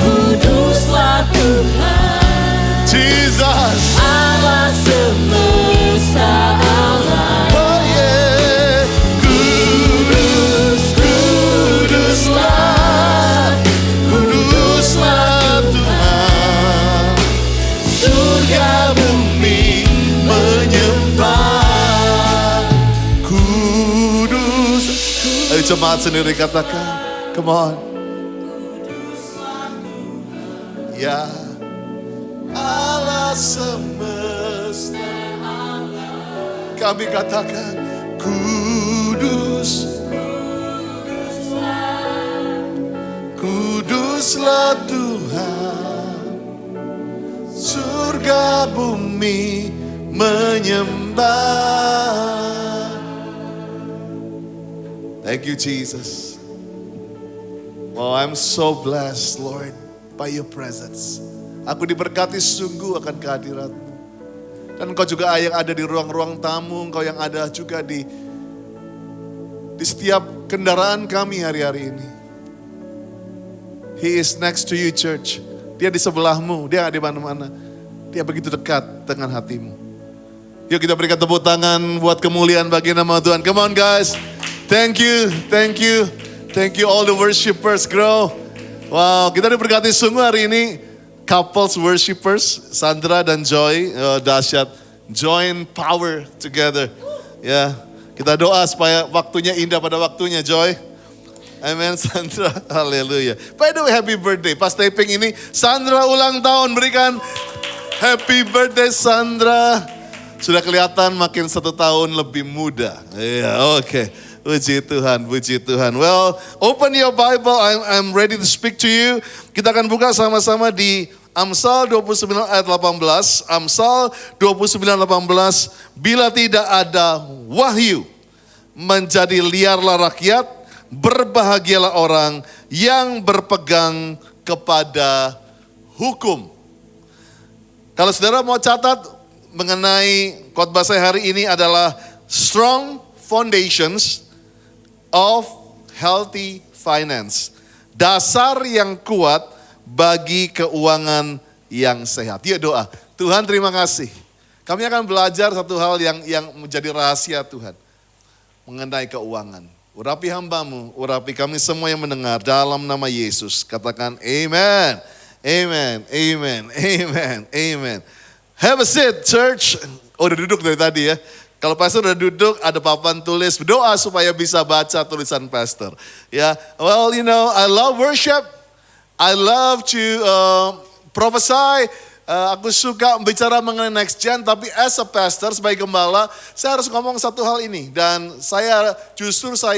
kuduslah Tuhan. Jesus. Allah semesta alam. Oh yeah. Kudus, kuduslah, kuduslah Tuhan. Surga bumi menyembah. Kudus. Ayo jemaat sendiri katakan. Come on. Ya. Allah semesta alam. Kami katakan Kudus, kuduslah Tuhan. Surga bumi menyembah. Thank you, Jesus. Oh, I'm so blessed, Lord, by your presence. Aku diberkati sungguh akan kehadirat-Mu. Dan Engkau juga yang ada di ruang-ruang tamu, Engkau yang ada juga di setiap kendaraan kami hari-hari ini. He is next to you, church. Dia di sebelahmu, dia di mana-mana. Dia begitu dekat dengan hatimu. Yuk kita berikan tepuk tangan buat kemuliaan bagi nama Tuhan. Come on guys. Thank you, thank you. Thank you all the worshipers, grow. Wow, kita diberkati sungguh hari ini. Couples worshipers, Sandra dan Joy, dahsyat. Join power together. Ya, kita doa supaya waktunya indah pada waktunya, Joy. Amen, Sandra. Haleluya. By the way, happy birthday. Pas taping ini, Sandra ulang tahun. Berikan happy birthday, Sandra. Sudah kelihatan makin 1 tahun lebih muda. Iya, oke. Puji Tuhan, puji Tuhan. Well, open your Bible. I'm ready to speak to you. Kita akan buka sama-sama di Amsal 29 ayat 18. Amsal 29 18. Bila tidak ada wahyu, menjadi liarlah rakyat, berbahagialah orang yang berpegang kepada hukum. Kalau saudara mau catat mengenai khotbah saya hari ini adalah Strong Foundations of Healthy Finance. Dasar yang kuat bagi keuangan yang sehat. Yuk doa. Tuhan terima kasih. Kami akan belajar satu hal yang menjadi rahasia Tuhan. Mengenai keuangan. Urapi hambamu, urapi kami semua yang mendengar dalam nama Yesus. Katakan amen, amen, amen, amen, amen. Have a seat church. Oh udah duduk dari tadi ya. Kalau pastor udah duduk, ada papan tulis, berdoa supaya bisa baca tulisan pastor. Ya, well you know, I love worship. I love to prophesy. Aku suka bicara mengenai next gen, tapi as a pastor, sebagai gembala, saya harus ngomong satu hal ini. Dan saya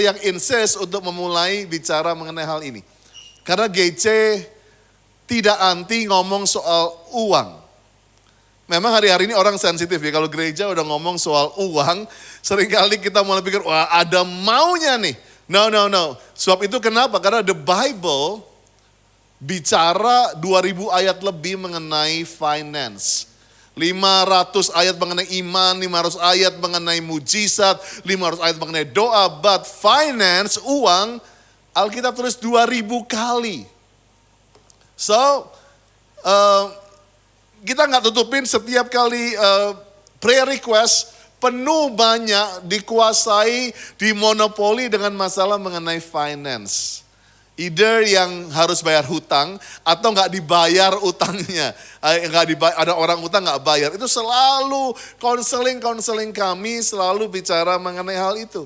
yang insist untuk memulai bicara mengenai hal ini. Karena GC tidak anti ngomong soal uang. Memang hari-hari ini orang sensitif ya, kalau gereja udah ngomong soal uang, seringkali kita mulai pikir, wah ada maunya nih. No. Sebab itu kenapa? Karena the Bible bicara 2000 ayat lebih mengenai finance. 500 ayat mengenai iman, 500 ayat mengenai mujizat, 500 ayat mengenai doa. But finance, uang, Alkitab tulis 2000 kali. So, kita nggak tutupin setiap kali prayer request, penuh banyak dikuasai, dimonopoli dengan masalah mengenai finance. Either yang harus bayar hutang atau nggak dibayar utangnya, ada orang utang nggak bayar. Itu selalu konseling kami selalu bicara mengenai hal itu.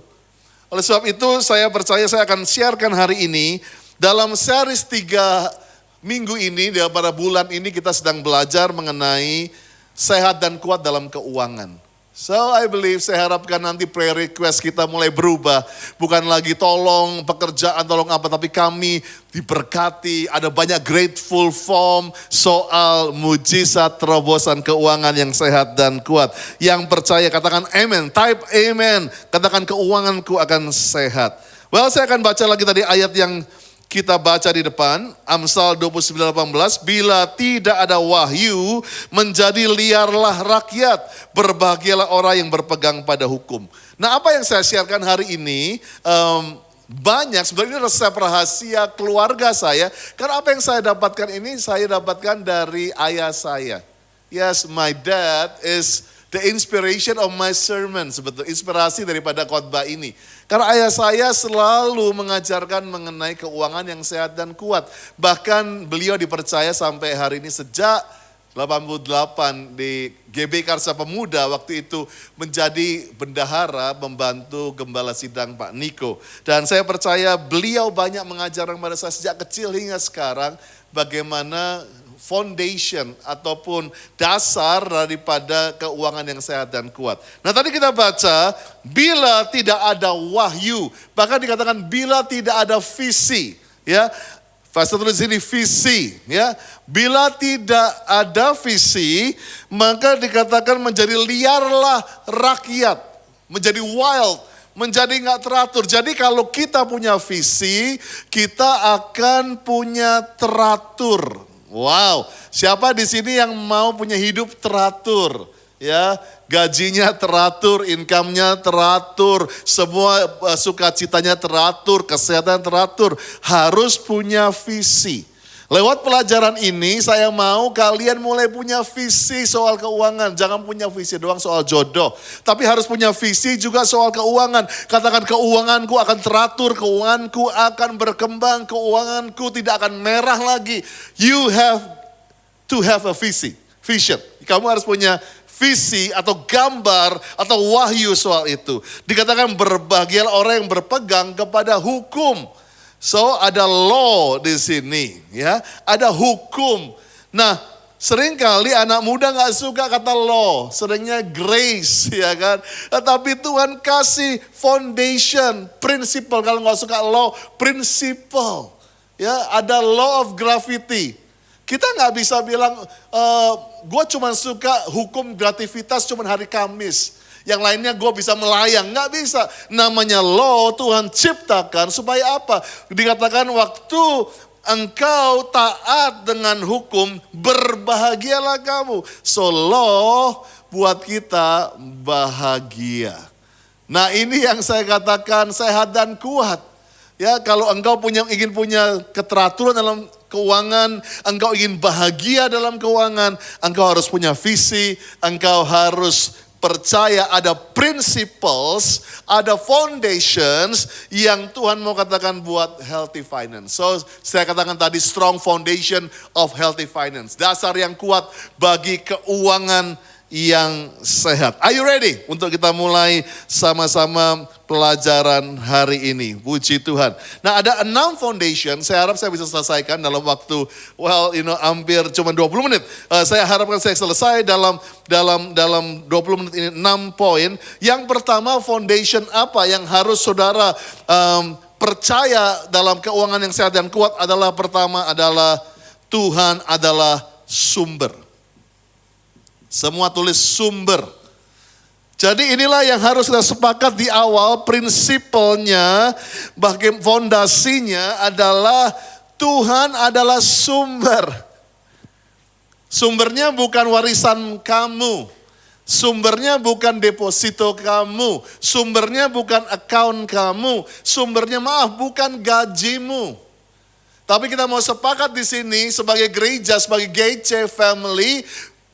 Oleh sebab itu saya percaya saya akan sharekan hari ini dalam series 3 minggu ini, pada bulan ini kita sedang belajar mengenai sehat dan kuat dalam keuangan. So I believe, saya harapkan nanti prayer request kita mulai berubah. Bukan lagi tolong pekerjaan, tolong apa, tapi kami diberkati. Ada banyak grateful form soal mujizat terobosan keuangan yang sehat dan kuat. Yang percaya katakan amen, type amen. Katakan keuanganku akan sehat. Well, saya akan baca lagi tadi ayat yang kita baca di depan, Amsal 29:18, bila tidak ada wahyu, menjadi liarlah rakyat, berbahagialah orang yang berpegang pada hukum. Nah, apa yang saya sharekan hari ini, banyak, sebenarnya resep rahasia keluarga saya, karena apa yang saya dapatkan ini, saya dapatkan dari ayah saya. Yes, my dad is the inspiration of my sermon, sebetulnya inspirasi daripada khotbah ini. Karena ayah saya selalu mengajarkan mengenai keuangan yang sehat dan kuat. Bahkan beliau dipercaya sampai hari ini sejak 88 di GB Karsa Pemuda, waktu itu menjadi bendahara membantu gembala sidang Pak Niko. Dan saya percaya beliau banyak mengajarkan kepada saya sejak kecil hingga sekarang bagaimana foundation ataupun dasar daripada keuangan yang sehat dan kuat. Nah tadi kita baca, bila tidak ada wahyu, bahkan dikatakan bila tidak ada visi, ya. Pastor tulis ini visi, ya. Bila tidak ada visi, maka dikatakan menjadi liarlah rakyat, menjadi wild, menjadi nggak teratur. Jadi kalau kita punya visi, kita akan punya teratur. Wow, siapa di sini yang mau punya hidup teratur? Ya, gajinya teratur, income-nya teratur, semua sukacitanya teratur, kesehatan teratur. Harus punya visi. Lewat pelajaran ini saya mau kalian mulai punya visi soal keuangan. Jangan punya visi doang soal jodoh. Tapi harus punya visi juga soal keuangan. Katakan keuanganku akan teratur, keuanganku akan berkembang, keuanganku tidak akan merah lagi. You have to have a vision. Kamu harus punya visi atau gambar atau wahyu soal itu. Dikatakan berbahagialah orang yang berpegang kepada hukum. So ada law di sini, ya, ada hukum. Nah, seringkali anak muda nggak suka kata law, seringnya grace, ya kan. Tetapi Tuhan kasih foundation, principle. Kalau nggak suka law, principle. Ya, ada law of gravity. Kita nggak bisa bilang, gue cuma suka hukum grativitas cuma hari Kamis. Yang lainnya gue bisa melayang, nggak bisa. Namanya law Tuhan ciptakan supaya apa? Dikatakan waktu engkau taat dengan hukum, berbahagialah kamu. So law buat kita bahagia. Nah ini yang saya katakan sehat dan kuat. Ya, kalau engkau ingin punya keteraturan dalam keuangan, engkau ingin bahagia dalam keuangan, engkau harus punya visi, engkau harus percaya ada principles, ada foundations yang Tuhan mau katakan buat healthy finance. So, saya katakan tadi strong foundation of healthy finance. Dasar yang kuat bagi keuangan yang sehat. Are you ready untuk kita mulai sama-sama pelajaran hari ini? Puji Tuhan. Nah, ada 6 foundation, saya harap saya bisa selesaikan dalam waktu, hampir cuma 20 menit. Saya harapkan saya selesai dalam 20 menit ini 6 poin. Yang pertama, foundation apa yang harus saudara percaya dalam keuangan yang sehat dan kuat adalah pertama adalah Tuhan adalah sumber. Semua tulis sumber. Jadi inilah yang harus kita sepakat di awal, prinsipalnya, bahkan fondasinya adalah Tuhan adalah sumber. Sumbernya bukan warisan kamu. Sumbernya bukan deposito kamu. Sumbernya bukan account kamu. Sumbernya bukan gajimu. Tapi kita mau sepakat di sini sebagai gereja, sebagai GC family,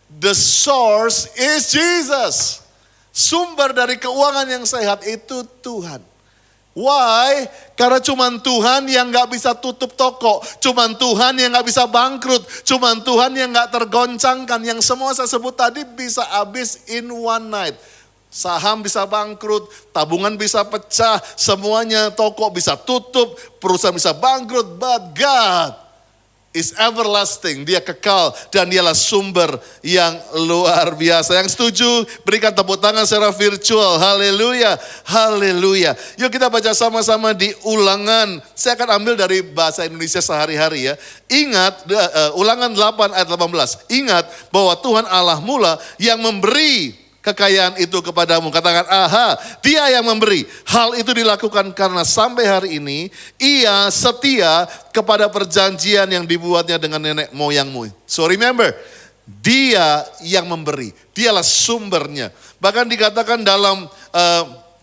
the source is Jesus. Sumber dari keuangan yang sehat itu Tuhan. Why? Karena cuman Tuhan yang gak bisa tutup toko. Cuman Tuhan yang gak bisa bangkrut. Cuman Tuhan yang gak tergoncangkan. Yang semua saya sebut tadi bisa habis in one night. Saham bisa bangkrut, tabungan bisa pecah, semuanya toko bisa tutup, perusahaan bisa bangkrut. But God is everlasting, dia kekal dan dialah sumber yang luar biasa. Yang setuju berikan tepuk tangan secara virtual. Haleluya, haleluya. Yuk kita baca sama-sama di Ulangan. Saya akan ambil dari bahasa Indonesia sehari-hari ya. Ingat, Ulangan 8 ayat 18. Ingat bahwa Tuhan Allah mula yang memberi kekayaan itu kepadamu. Katakan, aha, dia yang memberi. Hal itu dilakukan karena sampai hari ini ia setia kepada perjanjian yang dibuatnya dengan nenek moyangmu. So remember, dia yang memberi. Dialah sumbernya. Bahkan dikatakan dalam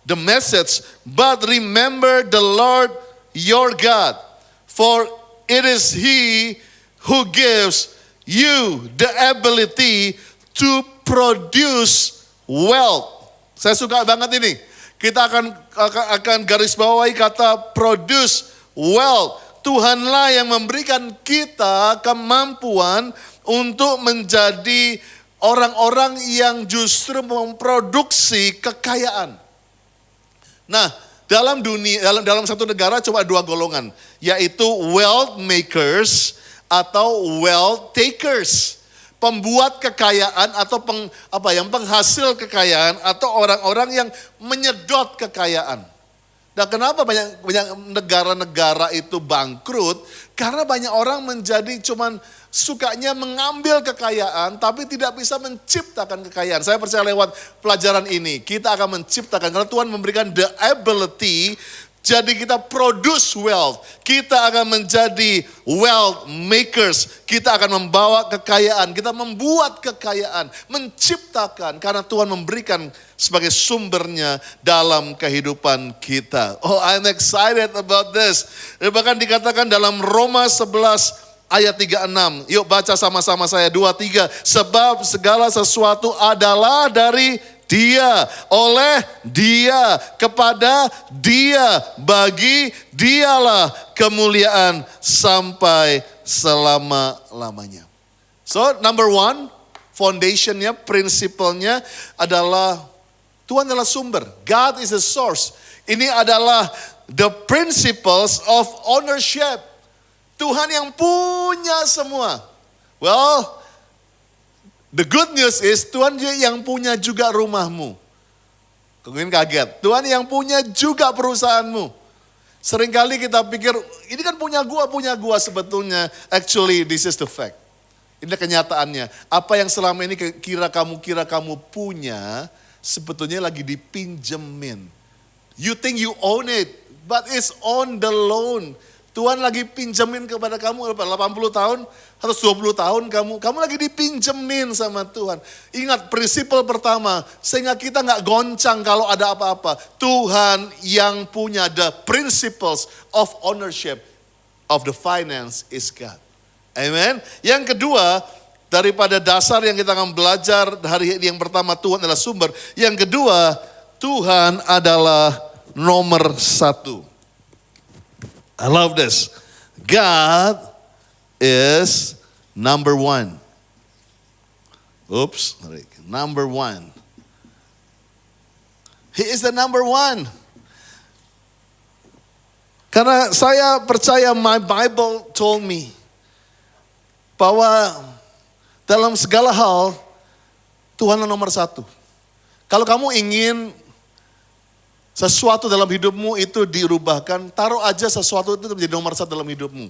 the message, but remember the Lord your God, for it is He who gives you the ability to produce wealth. Saya suka banget ini. Kita akan garis bawahi kata produce wealth. Tuhanlah yang memberikan kita kemampuan untuk menjadi orang-orang yang justru memproduksi kekayaan. Nah, dalam satu negara cuma 2 golongan, yaitu wealth makers atau wealth takers. Pembuat kekayaan atau penghasil kekayaan atau orang-orang yang menyedot kekayaan. Nah, kenapa banyak negara-negara itu bangkrut? Karena banyak orang menjadi cuman sukanya mengambil kekayaan tapi tidak bisa menciptakan kekayaan. Saya percaya lewat pelajaran ini kita akan menciptakan karena Tuhan memberikan the ability. Jadi kita produce wealth, kita akan menjadi wealth makers, kita akan membawa kekayaan, kita membuat kekayaan, menciptakan karena Tuhan memberikan sebagai sumbernya dalam kehidupan kita. Oh, I'm excited about this. Bahkan dikatakan dalam Roma 11 ayat 36. Yuk baca sama-sama saya 2-3. Sebab segala sesuatu adalah dari Dia, oleh Dia, kepada Dia, bagi Dialah kemuliaan sampai selama-lamanya. So number 1, foundationnya, prinsipalnya adalah Tuhan adalah sumber. God is the source. Ini adalah the principles of ownership. Tuhan yang punya semua. Well, the good news is Tuhan yang punya juga rumahmu. Mungkin kaget. Tuhan yang punya juga perusahaanmu. Seringkali kita pikir ini kan punya gua sebetulnya. Actually this is the fact. Ini kenyataannya. Apa yang selama ini kira kamu punya sebetulnya lagi dipinjemin. You think you own it, but it's on the loan. Tuhan lagi pinjemin kepada kamu 80 tahun atau 20 tahun kamu lagi dipinjemin sama Tuhan. Ingat prinsipal pertama, sehingga kita nggak goncang kalau ada apa-apa. Tuhan yang punya the principles of ownership of the finance is God. Amen. Yang kedua, daripada dasar yang kita akan belajar hari ini, yang pertama Tuhan adalah sumber. Yang kedua, Tuhan adalah nomor satu. I love this. God is number one. Oops, number one. He is the number one. Karena saya percaya my Bible told me bahwa dalam segala hal Tuhan adalah nomor satu. Kalau kamu ingin sesuatu dalam hidupmu itu dirubahkan, taruh aja sesuatu itu menjadi nomor satu dalam hidupmu.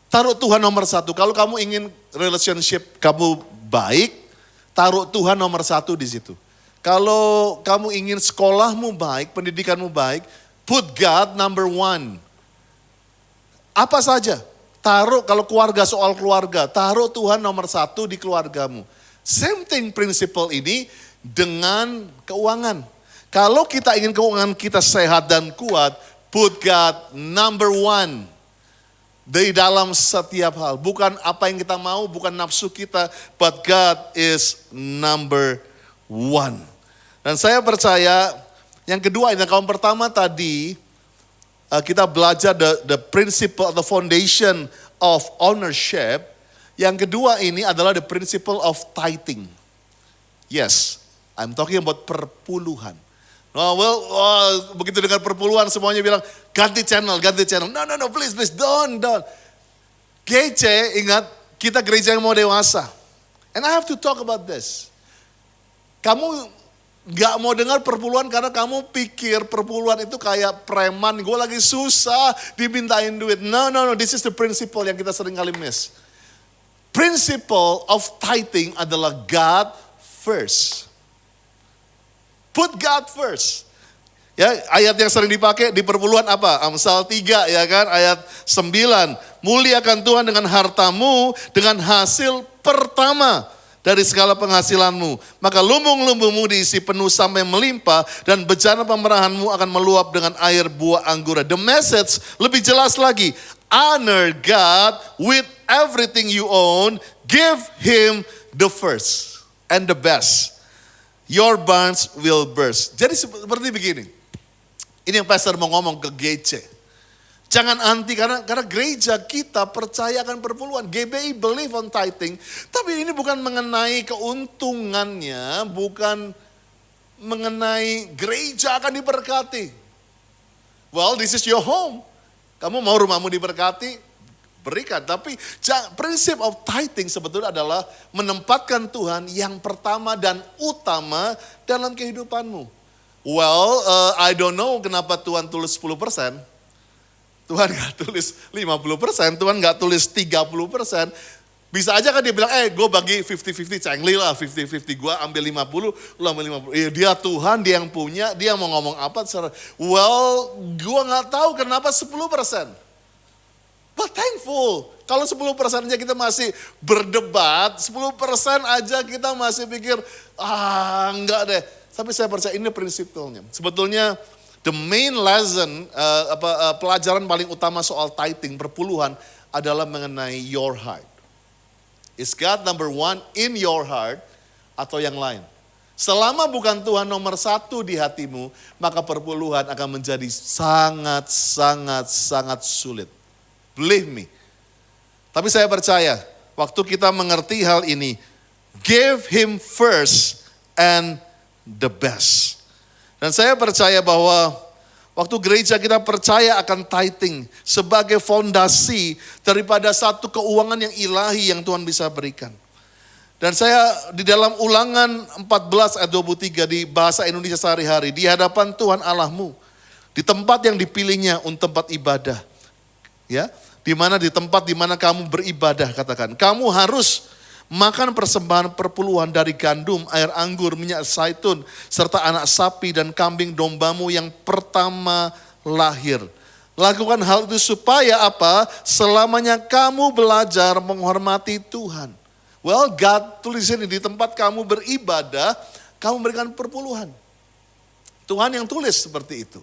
Taruh Tuhan nomor satu. Kalau kamu ingin relationship kamu baik, taruh Tuhan nomor satu di situ. Kalau kamu ingin sekolahmu baik, pendidikanmu baik, put God number one. Apa saja, taruh kalau keluarga, soal keluarga, taruh Tuhan nomor satu di keluargamu. Same thing principle ini dengan keuangan. Kalau kita ingin keuangan kita sehat dan kuat, put God number one di dalam setiap hal. Bukan apa yang kita mau, bukan nafsu kita, but God is number one. Dan saya percaya yang kedua, yang kaum pertama tadi, kita belajar the principle, the foundation of ownership. Yang kedua ini adalah the principle of tithing. Yes, I'm talking about perpuluhan. Oh, begitu dengar perpuluhan semuanya bilang, ganti channel. No, please, don't. GC, ingat, kita gereja yang mau dewasa. And I have to talk about this. Kamu gak mau dengar perpuluhan karena kamu pikir perpuluhan itu kayak preman, gue lagi susah dimintain duit. No, this is the principle yang kita sering kali miss. Principle of tithing adalah God first. Put God first. Ya, ayat yang sering dipakai di perpuluhan apa? Amsal 3 ya kan, ayat 9. Muliakan Tuhan dengan hartamu, dengan hasil pertama dari segala penghasilanmu. Maka lumbung-lumbungmu diisi penuh sampai melimpah dan bejana pemerahanmu akan meluap dengan air buah anggur. The message lebih jelas lagi. Honor God with everything you own. Give Him the first and the best. Your barns will burst. Jadi seperti begini. Ini yang pastor mau ngomong ke GC. Jangan anti karena gereja kita percaya akan perpuluhan. GBI believe on tithing. Tapi ini bukan mengenai keuntungannya. Bukan mengenai gereja akan diberkati. Well, this is your home. Kamu mau rumahmu diberkati? Berikan, tapi prinsip of tithing sebetulnya adalah menempatkan Tuhan yang pertama dan utama dalam kehidupanmu. Well, I don't know kenapa Tuhan tulis 10%. Tuhan gak tulis 50%, Tuhan gak tulis 30%. Bisa aja kan dia bilang, gue bagi 50-50, cengli lah 50-50, gue ambil 50, lu ambil 50. Dia Tuhan, dia yang punya, dia mau ngomong apa. Well, gue gak tahu kenapa 10%. But thankful, kalau 10% aja kita masih berdebat, 10% aja kita masih pikir, enggak deh. Tapi saya percaya ini prinsipnya. Sebetulnya the main lesson, pelajaran paling utama soal tithing, perpuluhan adalah mengenai your heart. Is God number one in your heart atau yang lain? Selama bukan Tuhan nomor satu di hatimu, maka perpuluhan akan menjadi sangat sulit. Believe me. Tapi saya percaya, waktu kita mengerti hal ini, give Him first and the best. Dan saya percaya bahwa waktu gereja kita percaya akan tithing sebagai fondasi daripada satu keuangan yang ilahi yang Tuhan bisa berikan. Dan saya di dalam Ulangan 14 ayat 23 di bahasa Indonesia sehari-hari, di hadapan Tuhan Allahmu, di tempat yang dipilihnya untuk tempat ibadah. Ya, di tempat di mana kamu beribadah, katakan. Kamu harus makan persembahan perpuluhan dari gandum, air anggur, minyak zaitun, serta anak sapi dan kambing dombamu yang pertama lahir. Lakukan hal itu supaya apa? Selamanya kamu belajar menghormati Tuhan. Well, God tulis ini di tempat kamu beribadah, kamu memberikan perpuluhan. Tuhan yang tulis seperti itu.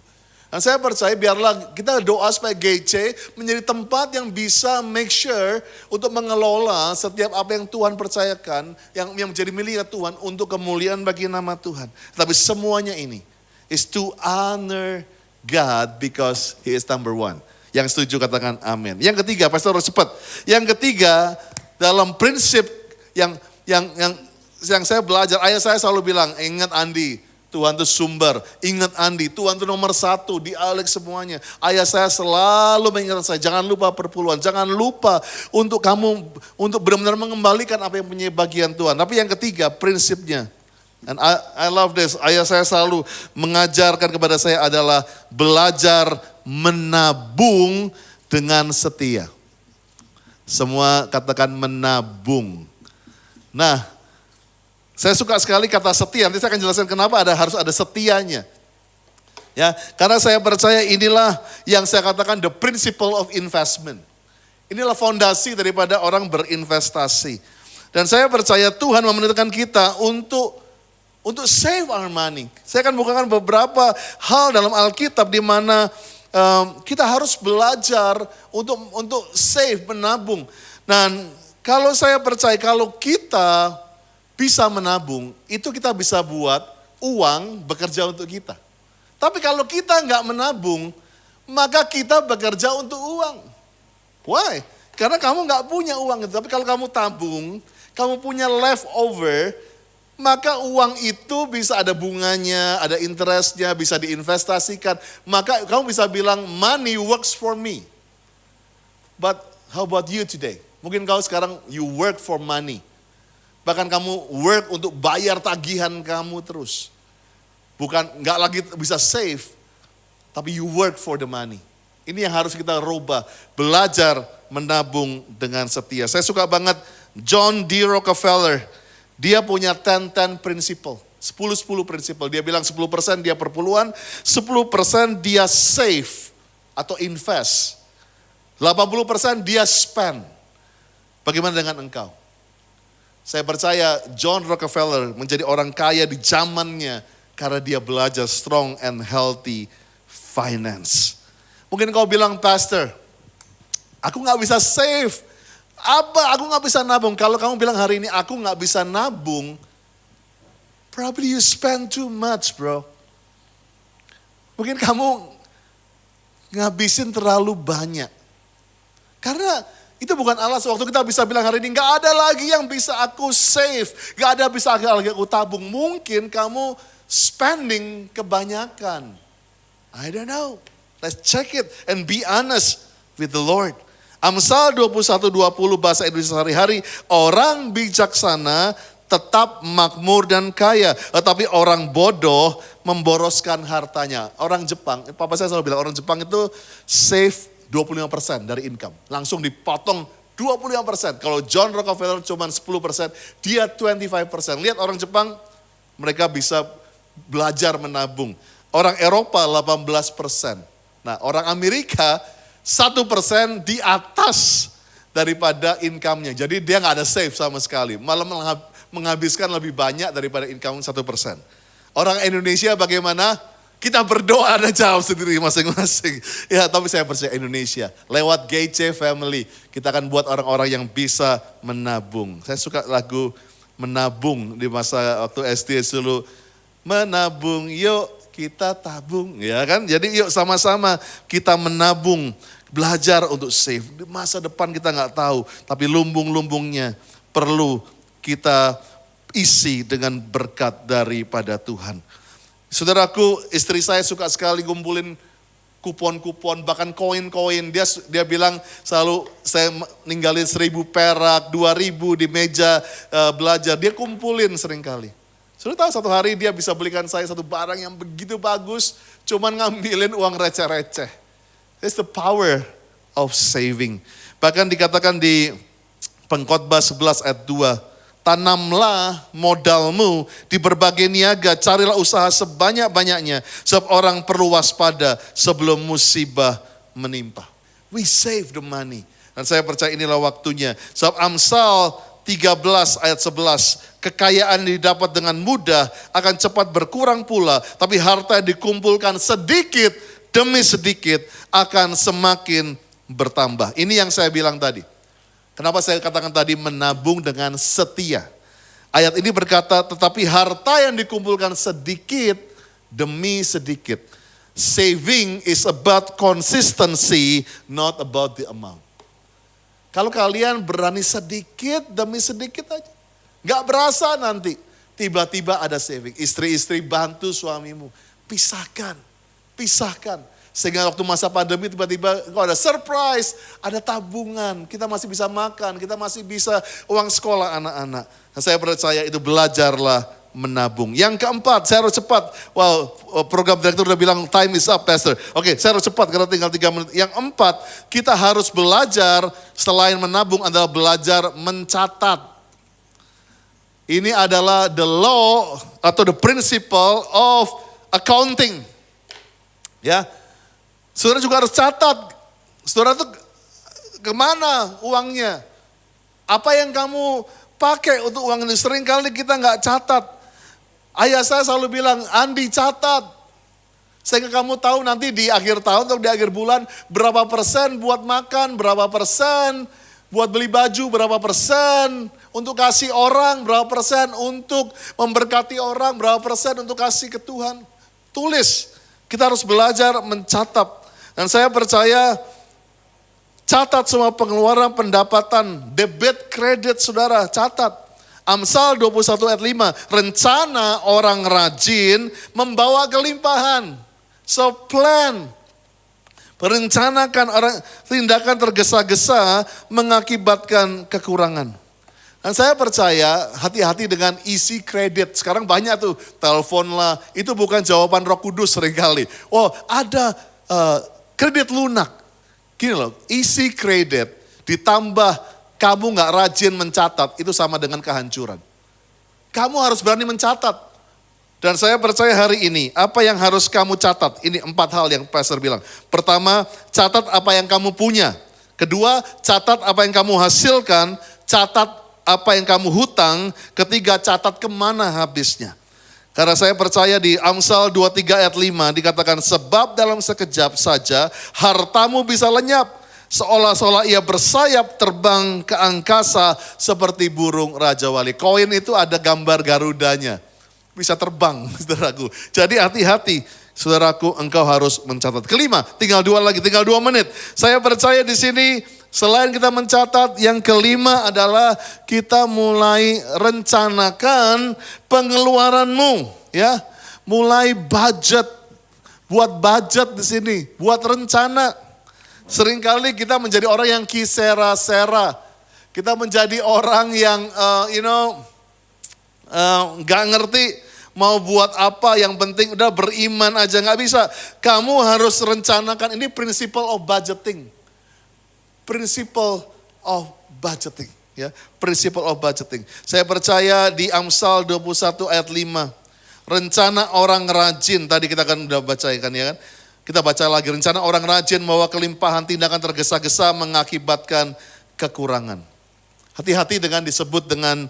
Dan saya percaya biarlah kita doa supaya GC menjadi tempat yang bisa make sure untuk mengelola setiap apa yang Tuhan percayakan, yang menjadi milik Tuhan untuk kemuliaan bagi nama Tuhan. Tapi semuanya ini is to honor God because He is number one. Yang setuju katakan amin. Yang ketiga, pastor harus cepat. Yang ketiga, dalam prinsip yang saya belajar, ayah saya selalu bilang, ingat Andi, Tuhan itu sumber. Ingat Andi, Tuhan itu nomor satu, dialik semuanya. Ayah saya selalu mengingatkan saya, jangan lupa perpuluhan, jangan lupa untuk kamu, untuk benar-benar mengembalikan apa yang punya bagian Tuhan. Tapi yang ketiga, prinsipnya, and I love this, ayah saya selalu mengajarkan kepada saya adalah belajar menabung dengan setia. Semua katakan menabung. Nah, saya suka sekali kata setia, nanti saya akan jelaskan kenapa harus ada setianya. Ya, karena saya percaya inilah yang saya katakan the principle of investment. Inilah fondasi daripada orang berinvestasi. Dan saya percaya Tuhan memerintahkan kita untuk save our money. Saya akan bukakan beberapa hal dalam Alkitab di mana kita harus belajar untuk save, menabung. Dan kalau saya percaya kalau kita bisa menabung, itu kita bisa buat uang bekerja untuk kita. Tapi kalau kita nggak menabung, maka kita bekerja untuk uang. Why? Karena kamu nggak punya uang itu. Tapi kalau kamu tabung, kamu punya leftover, maka uang itu bisa ada bunganya, ada interestnya, bisa diinvestasikan. Maka kamu bisa bilang, money works for me. But how about you today? Mungkin kau sekarang, you work for money. Bahkan kamu work untuk bayar tagihan kamu terus. Bukan, nggak lagi bisa save, tapi you work for the money. Ini yang harus kita rubah, belajar menabung dengan setia. Saya suka banget John D. Rockefeller. Dia punya 10-10 principle, 10-10 principle. Dia bilang 10% dia perpuluhan, 10% dia save atau invest. 80% dia spend. Bagaimana dengan engkau? Saya percaya John Rockefeller menjadi orang kaya di zamannya karena dia belajar strong and healthy finance. Mungkin kau bilang, Pastor, aku gak bisa save. Apa? Aku gak bisa nabung. Kalau kamu bilang hari ini aku gak bisa nabung, probably you spend too much, bro. Mungkin kamu ngabisin terlalu banyak. Karena itu bukan alasan. Waktu kita bisa bilang hari ini gak ada lagi yang bisa aku save. Gak ada bisa lagi aku tabung. Mungkin kamu spending kebanyakan. I don't know. Let's check it and be honest with the Lord. Amsal 21:20 bahasa Indonesia sehari-hari, orang bijaksana tetap makmur dan kaya, tetapi orang bodoh memboroskan hartanya. Orang Jepang, papa saya selalu bilang orang Jepang itu save 25% dari income. Langsung dipotong 25%. Kalau John Rockefeller cuma 10%, dia 25%. Lihat orang Jepang, mereka bisa belajar menabung. Orang Eropa 18%. Nah, orang Amerika 1% di atas daripada income-nya. Jadi dia nggak ada save sama sekali. Malah menghabiskan lebih banyak daripada income 1%. Orang Indonesia bagaimana? Kita berdoa dan jawab sendiri masing-masing. Ya, tapi saya percaya Indonesia. Lewat GC Family, kita akan buat orang-orang yang bisa menabung. Saya suka lagu menabung di masa waktu SD dulu. Menabung, yuk kita tabung. Ya kan? Jadi yuk sama-sama kita menabung. Belajar untuk save. Di masa depan kita nggak tahu. Tapi lumbung-lumbungnya perlu kita isi dengan berkat daripada Tuhan. Saudaraku, istri saya suka sekali kumpulin kupon-kupon, bahkan koin-koin. Dia bilang selalu saya ninggalin 1.000 perak, 2.000 di meja belajar. Dia kumpulin seringkali. Sudah tahu satu hari dia bisa belikan saya satu barang yang begitu bagus, cuman ngambilin uang receh-receh. It's the power of saving. Bahkan dikatakan di Pengkhotbah 11 ayat 2, tanamlah modalmu di berbagai niaga, carilah usaha sebanyak-banyaknya, sebab orang perlu waspada sebelum musibah menimpa. We save the money. Dan saya percaya inilah waktunya. Sebab Amsal 13 ayat 11, kekayaan yang didapat dengan mudah akan cepat berkurang pula, tapi harta yang dikumpulkan sedikit demi sedikit akan semakin bertambah. Ini yang saya bilang tadi. Kenapa saya katakan tadi menabung dengan setia. Ayat ini berkata, tetapi harta yang dikumpulkan sedikit demi sedikit. Saving is about consistency, not about the amount. Kalau kalian berani sedikit demi sedikit aja. Gak berasa nanti. Tiba-tiba ada saving. Istri-istri bantu suamimu. Pisahkan. Sehingga waktu masa pandemi tiba-tiba kok ada surprise. Ada tabungan. Kita masih bisa makan. Kita masih bisa uang sekolah anak-anak. Dan saya percaya itu belajarlah menabung. Yang keempat, saya harus cepat. Wow, program direktur udah bilang time is up, Pastor. Oke, saya harus cepat karena tinggal 3 menit. Yang empat, kita harus belajar selain menabung adalah belajar mencatat. Ini adalah the law atau the principle of accounting. Ya, saudara juga harus catat. Saudara tuh kemana uangnya? Apa yang kamu pakai untuk uang ini? Sering kali kita nggak catat. Ayah saya selalu bilang, Andi catat. Sehingga kamu tahu nanti di akhir tahun atau di akhir bulan berapa persen buat makan, berapa persen buat beli baju, berapa persen untuk kasih orang, berapa persen untuk memberkati orang, berapa persen untuk kasih ke Tuhan. Tulis, kita harus belajar mencatat. Dan saya percaya catat semua pengeluaran, pendapatan, debit, kredit saudara, catat. Amsal 21 ayat 5, rencana orang rajin membawa kelimpahan. So plan, merencanakan orang, tindakan tergesa-gesa mengakibatkan kekurangan. Dan saya percaya hati-hati dengan isi kredit. Sekarang banyak tuh, telepon lah, itu bukan jawaban Roh Kudus seringkali. Oh ada kredit lunak. Gini loh, isi kredit ditambah kamu gak rajin mencatat, itu sama dengan kehancuran. Kamu harus berani mencatat. Dan saya percaya hari ini, apa yang harus kamu catat? Ini 4 hal yang Pastor bilang. Pertama, catat apa yang kamu punya. Kedua, catat apa yang kamu hasilkan. Catat apa yang kamu hutang. Ketiga, catat kemana habisnya. Karena saya percaya di Amsal 23 ayat 5 dikatakan, sebab dalam sekejap saja hartamu bisa lenyap. Seolah-olah ia bersayap terbang ke angkasa seperti burung Raja Wali. Koin itu ada gambar Garudanya. Bisa terbang, saudaraku. Jadi hati-hati, saudaraku, engkau harus mencatat. Kelima, tinggal 2 menit. Saya percaya di sini selain kita mencatat, yang kelima adalah kita mulai rencanakan pengeluaranmu, ya. Mulai budget. Buat budget di sini, buat rencana. Seringkali kita menjadi orang yang kisera-sera. Kita menjadi orang yang gak ngerti mau buat apa, yang penting udah beriman aja, gak bisa. Kamu harus rencanakan, ini principle of budgeting. Principle of budgeting. Ya, principle of budgeting. Saya percaya di Amsal 21 ayat 5. Rencana orang rajin, tadi kita kan udah bacakan ya kan. Kita baca lagi, rencana orang rajin membawa kelimpahan, tindakan tergesa-gesa mengakibatkan kekurangan. Hati-hati dengan disebut dengan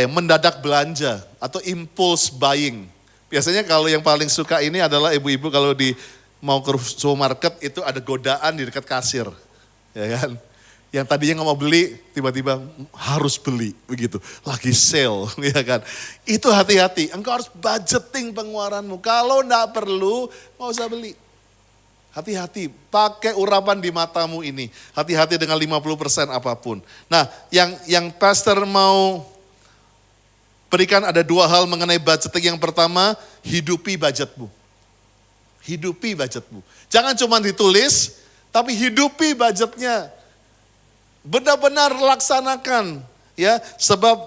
mendadak belanja atau impulse buying. Biasanya kalau yang paling suka ini adalah ibu-ibu kalau mau ke supermarket itu ada godaan di dekat kasir. Ya kan? Yang tadinya nggak mau beli, tiba-tiba harus beli, begitu. Lagi sale, ya kan. Itu hati-hati, engkau harus budgeting pengeluaranmu. Kalau nggak perlu, nggak usah beli. Hati-hati, pakai urapan di matamu ini. Hati-hati dengan 50% apapun. Nah, yang Pastor mau berikan ada 2 hal mengenai budgeting. Yang pertama, hidupi budgetmu. Hidupi budgetmu. Jangan cuma ditulis, tapi hidupi budgetnya. Benar-benar laksanakan, ya, sebab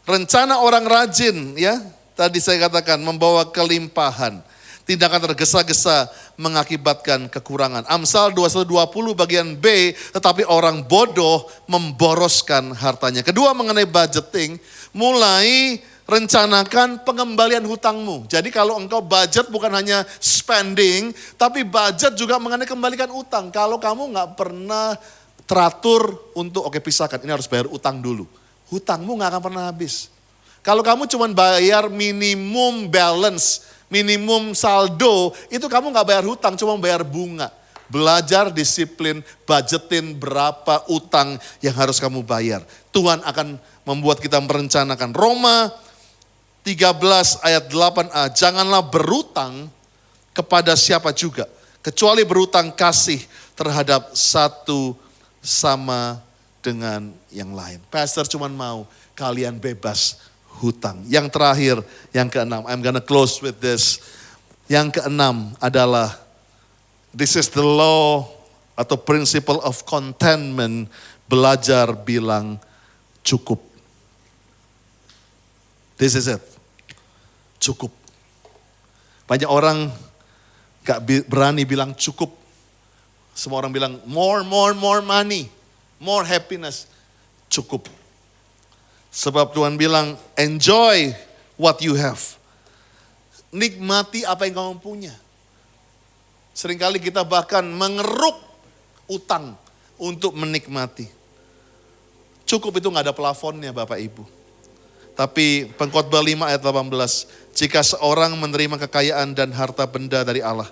rencana orang rajin, ya, tadi saya katakan membawa kelimpahan, tindakan tergesa-gesa mengakibatkan kekurangan. Amsal 21:20 bagian B, tetapi orang bodoh memboroskan hartanya. Kedua mengenai budgeting, mulai rencanakan pengembalian hutangmu. Jadi kalau engkau budget bukan hanya spending, tapi budget juga mengenai kembalikan utang. Kalau kamu nggak pernah teratur untuk, oke pisahkan, ini harus bayar utang dulu. Hutangmu nggak akan pernah habis. Kalau kamu cuma bayar minimum balance, minimum saldo, itu kamu nggak bayar hutang, cuma bayar bunga. Belajar disiplin, budgetin berapa utang yang harus kamu bayar. Tuhan akan membuat kita merencanakan. Roma 13 ayat 8a, janganlah berutang kepada siapa juga, kecuali berutang kasih terhadap satu sama dengan yang lain. Pastor cuma mau kalian bebas hutang. Yang terakhir, yang keenam, I'm gonna close with this. Yang keenam adalah, this is the law atau principle of contentment, belajar bilang cukup. This is it. Cukup. Banyak orang gak berani bilang cukup. Semua orang bilang more money, more happiness. Cukup. Sebab Tuhan bilang enjoy what you have. Nikmati apa yang kamu punya. Seringkali kita bahkan mengeruk utang untuk menikmati. Cukup itu gak ada plafonnya Bapak Ibu. Tapi Pengkhotbah 5 ayat 18, jika seorang menerima kekayaan dan harta benda dari Allah,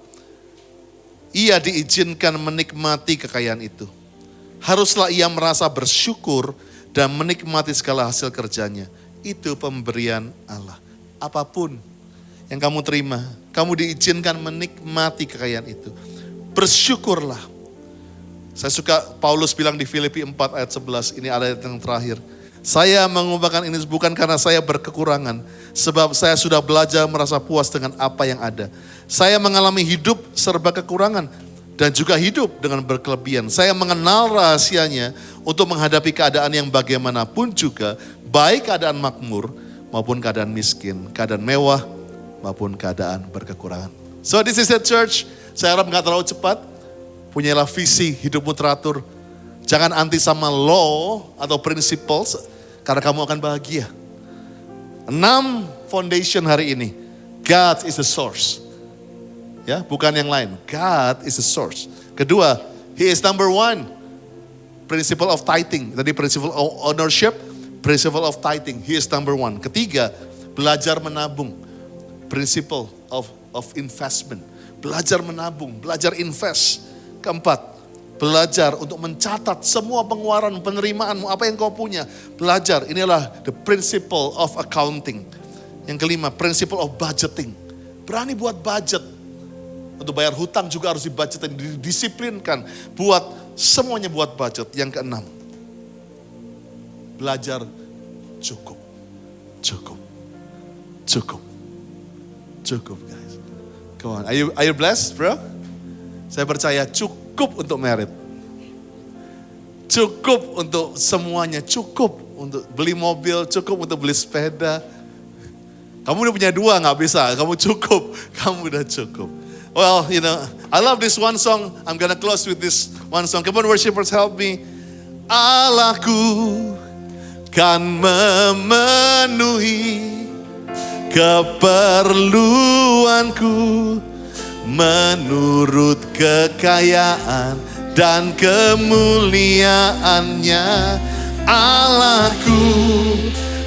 ia diizinkan menikmati kekayaan itu. Haruslah ia merasa bersyukur dan menikmati segala hasil kerjanya. Itu pemberian Allah. Apapun yang kamu terima, kamu diizinkan menikmati kekayaan itu. Bersyukurlah. Saya suka Paulus bilang di Filipi 4 ayat 11, ini ayat yang terakhir. Saya mengubahkan ini bukan karena saya berkekurangan, sebab saya sudah belajar merasa puas dengan apa yang ada. Saya mengalami hidup serba kekurangan dan juga hidup dengan berkelebihan. Saya mengenal rahasianya untuk menghadapi keadaan yang bagaimanapun juga, baik keadaan makmur maupun keadaan miskin, keadaan mewah maupun keadaan berkekurangan. So this is it church. Saya harap gak terlalu cepat. Punyailah visi hidupmu teratur. Jangan anti sama law atau principles, karena kamu akan bahagia. 6 foundation hari ini. God is the source. Ya, bukan yang lain. God is the source. Kedua, He is number 1. Principle of tithing. Tadi principle of ownership, principle of tithing. He is number 1. Ketiga, belajar menabung. Principle of investment. Belajar menabung, belajar invest. Keempat, belajar untuk mencatat semua pengeluaran, penerimaanmu, apa yang kau punya. Belajar, inilah the principle of accounting. Yang kelima, principle of budgeting. Berani buat budget. Untuk bayar hutang juga harus dibudgetin, didisiplinkan. Buat, semuanya buat budget. Yang keenam, belajar cukup. Cukup. Cukup. Cukup guys. Come on, are you blessed bro? Saya percaya cukup untuk merit. Cukup untuk semuanya, cukup untuk beli mobil, cukup untuk beli sepeda. Kamu udah punya 2 gak bisa, kamu cukup, kamu udah cukup. Well, you know, I love this one song, I'm gonna close with this one song. Come on worshipers, help me. Allahku kan memenuhi keperluanku menurut kekayaan dan kemuliaannya. Allahku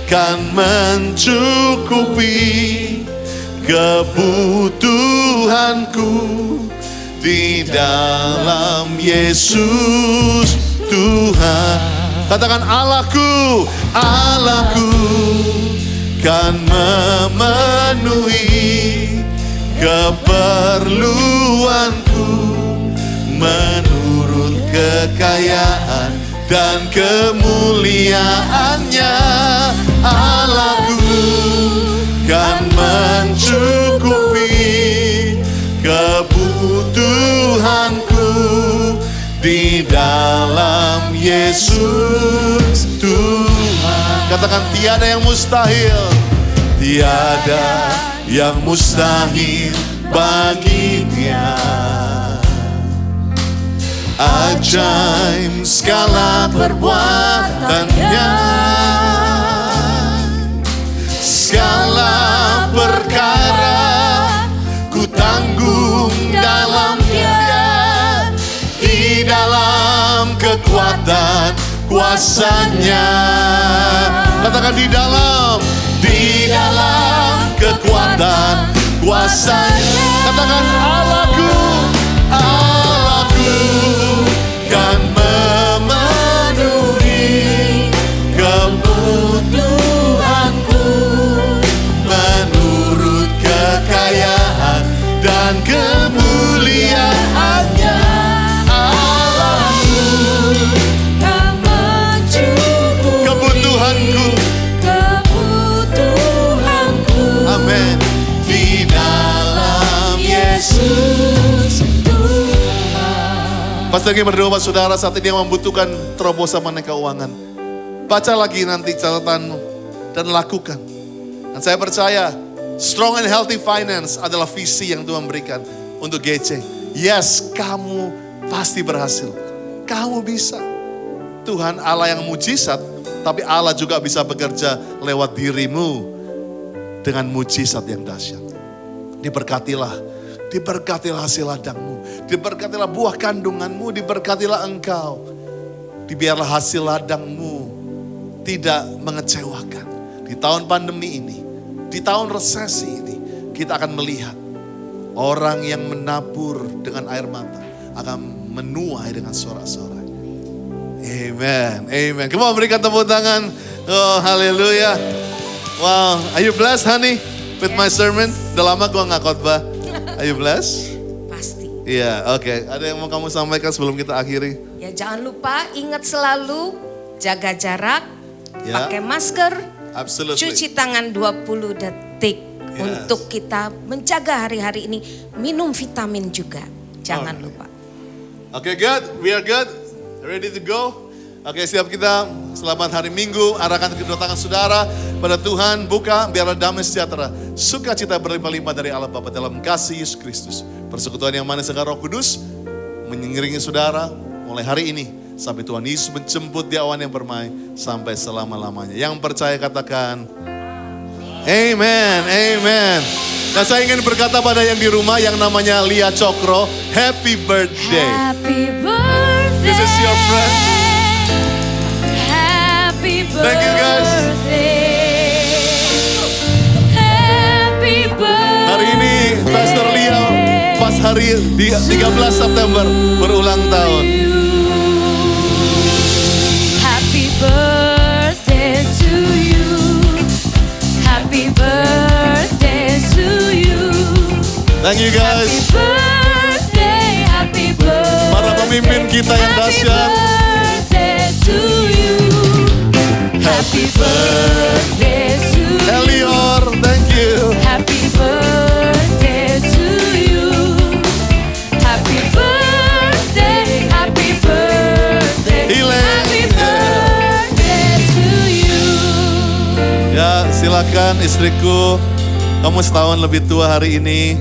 kan mencukupi kebutuhanku di dalam Yesus Tuhan. Katakan Allahku, Allahku kan memenuhi keperluanku menurut kekayaan dan kemuliaannya. Allahku kan mencukupi kebutuhanku di dalam Yesus Tuhan. Katakan tiada yang mustahil, tiada yang mustahil baginya. Ajaib segala perbuatannya, segala kekuatan kuasanya. Katakan di dalam kekuatan kuasanya. Katakan Allahku kan memenuhi kebutuhanku menurut kekayaan dan kemuliaannya. Allahku Kau mencukupi kebutuhanku. Amin. Di dalam Yesus Tuhan. Pas lagi berdoa saudara saat ini yang membutuhkan terobosan mengenai keuangan, baca lagi nanti catatanmu dan lakukan. Dan saya percaya strong and healthy finance adalah visi yang Tuhan berikan untuk GC. Yes, kamu pasti berhasil. Kamu bisa. Tuhan Allah yang mujizat, tapi Allah juga bisa bekerja lewat dirimu dengan mujizat yang dahsyat. Diberkatilah hasil ladangmu, diberkatilah buah kandunganmu, diberkatilah engkau. Dibiarlah hasil ladangmu tidak mengecewakan. Di tahun pandemi ini, di tahun resesi ini, kita akan melihat orang yang menabur dengan air mata akan menuai dengan sorak-sorai. Amen, amen. Come on, berikan tepuk tangan. Oh, haleluya. Wow, are you blessed, honey, with my sermon? Udah lama gua nggak khotbah. Are you blessed? Pasti. Iya, oke. Ada yang mau kamu sampaikan sebelum kita akhiri? Ya jangan lupa ingat selalu jaga jarak, Ya. pakai masker, Absolutely. cuci tangan 20 detik. Yes. Untuk kita menjaga hari-hari ini, minum vitamin juga. Jangan lupa. Oke, good. We are good. Ready to go? Oke, siap kita. Selamat hari Minggu. Arahkan kedatangan saudara pada Tuhan. Buka, biarlah damai sejahtera. Sukacita berlimpah-limpah dari Allah Bapa dalam kasih Yesus Kristus. Persekutuan yang manis dengan Roh Kudus mengiringi saudara mulai hari ini sampai Tuhan Yesus menjemput di awan yang permai sampai selama-lamanya. Yang percaya katakan amen, amen. Nah, saya ingin berkata pada yang di rumah yang namanya Lia Cokro, happy birthday. Happy birthday. This is your friend. Happy birthday. Thank you, guys. Happy birthday. Hari ini Pastor Lia pas hari di 13 September berulang tahun. Happy birthday to you. Happy birthday to you. Thank you, guys. Happy birthday, happy birthday. Para pemimpin kita yang dahsyat. Happy birthday to you. Happy birthday to you. Elior, thank you. Happy birthday to you. Happy birthday, happy birthday. Elaine. Happy birthday to you. Ya, silakan istriku. Kamu setahun lebih tua hari ini.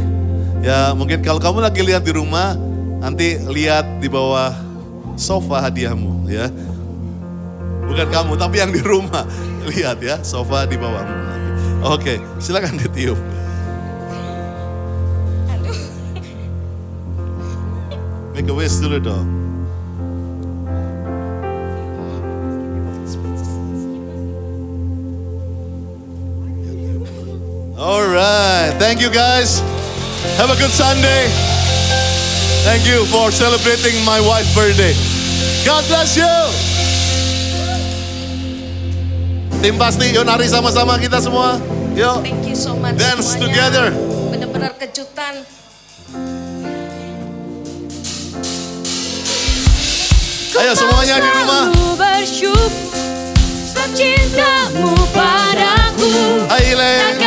Ya, mungkin kalau kamu lagi lihat di rumah, nanti lihat di bawah sofa hadiahmu, ya. Bukan kamu, tapi yang di rumah. Lihat ya, sofa di bawahmu nanti. Oke, silakan ditiup. Make a wish dulu dong. Alright, thank you guys. Have a good Sunday. Thank you for celebrating my wife's birthday. God bless you. Tim pasti, yuk nari sama-sama kita semua. Yuk. Thank you so much Dance semuanya. together. Benar-benar kejutan. Ayo semuanya di rumah. Ku bersyukur sebab cintamu padaku. Hai Elaine.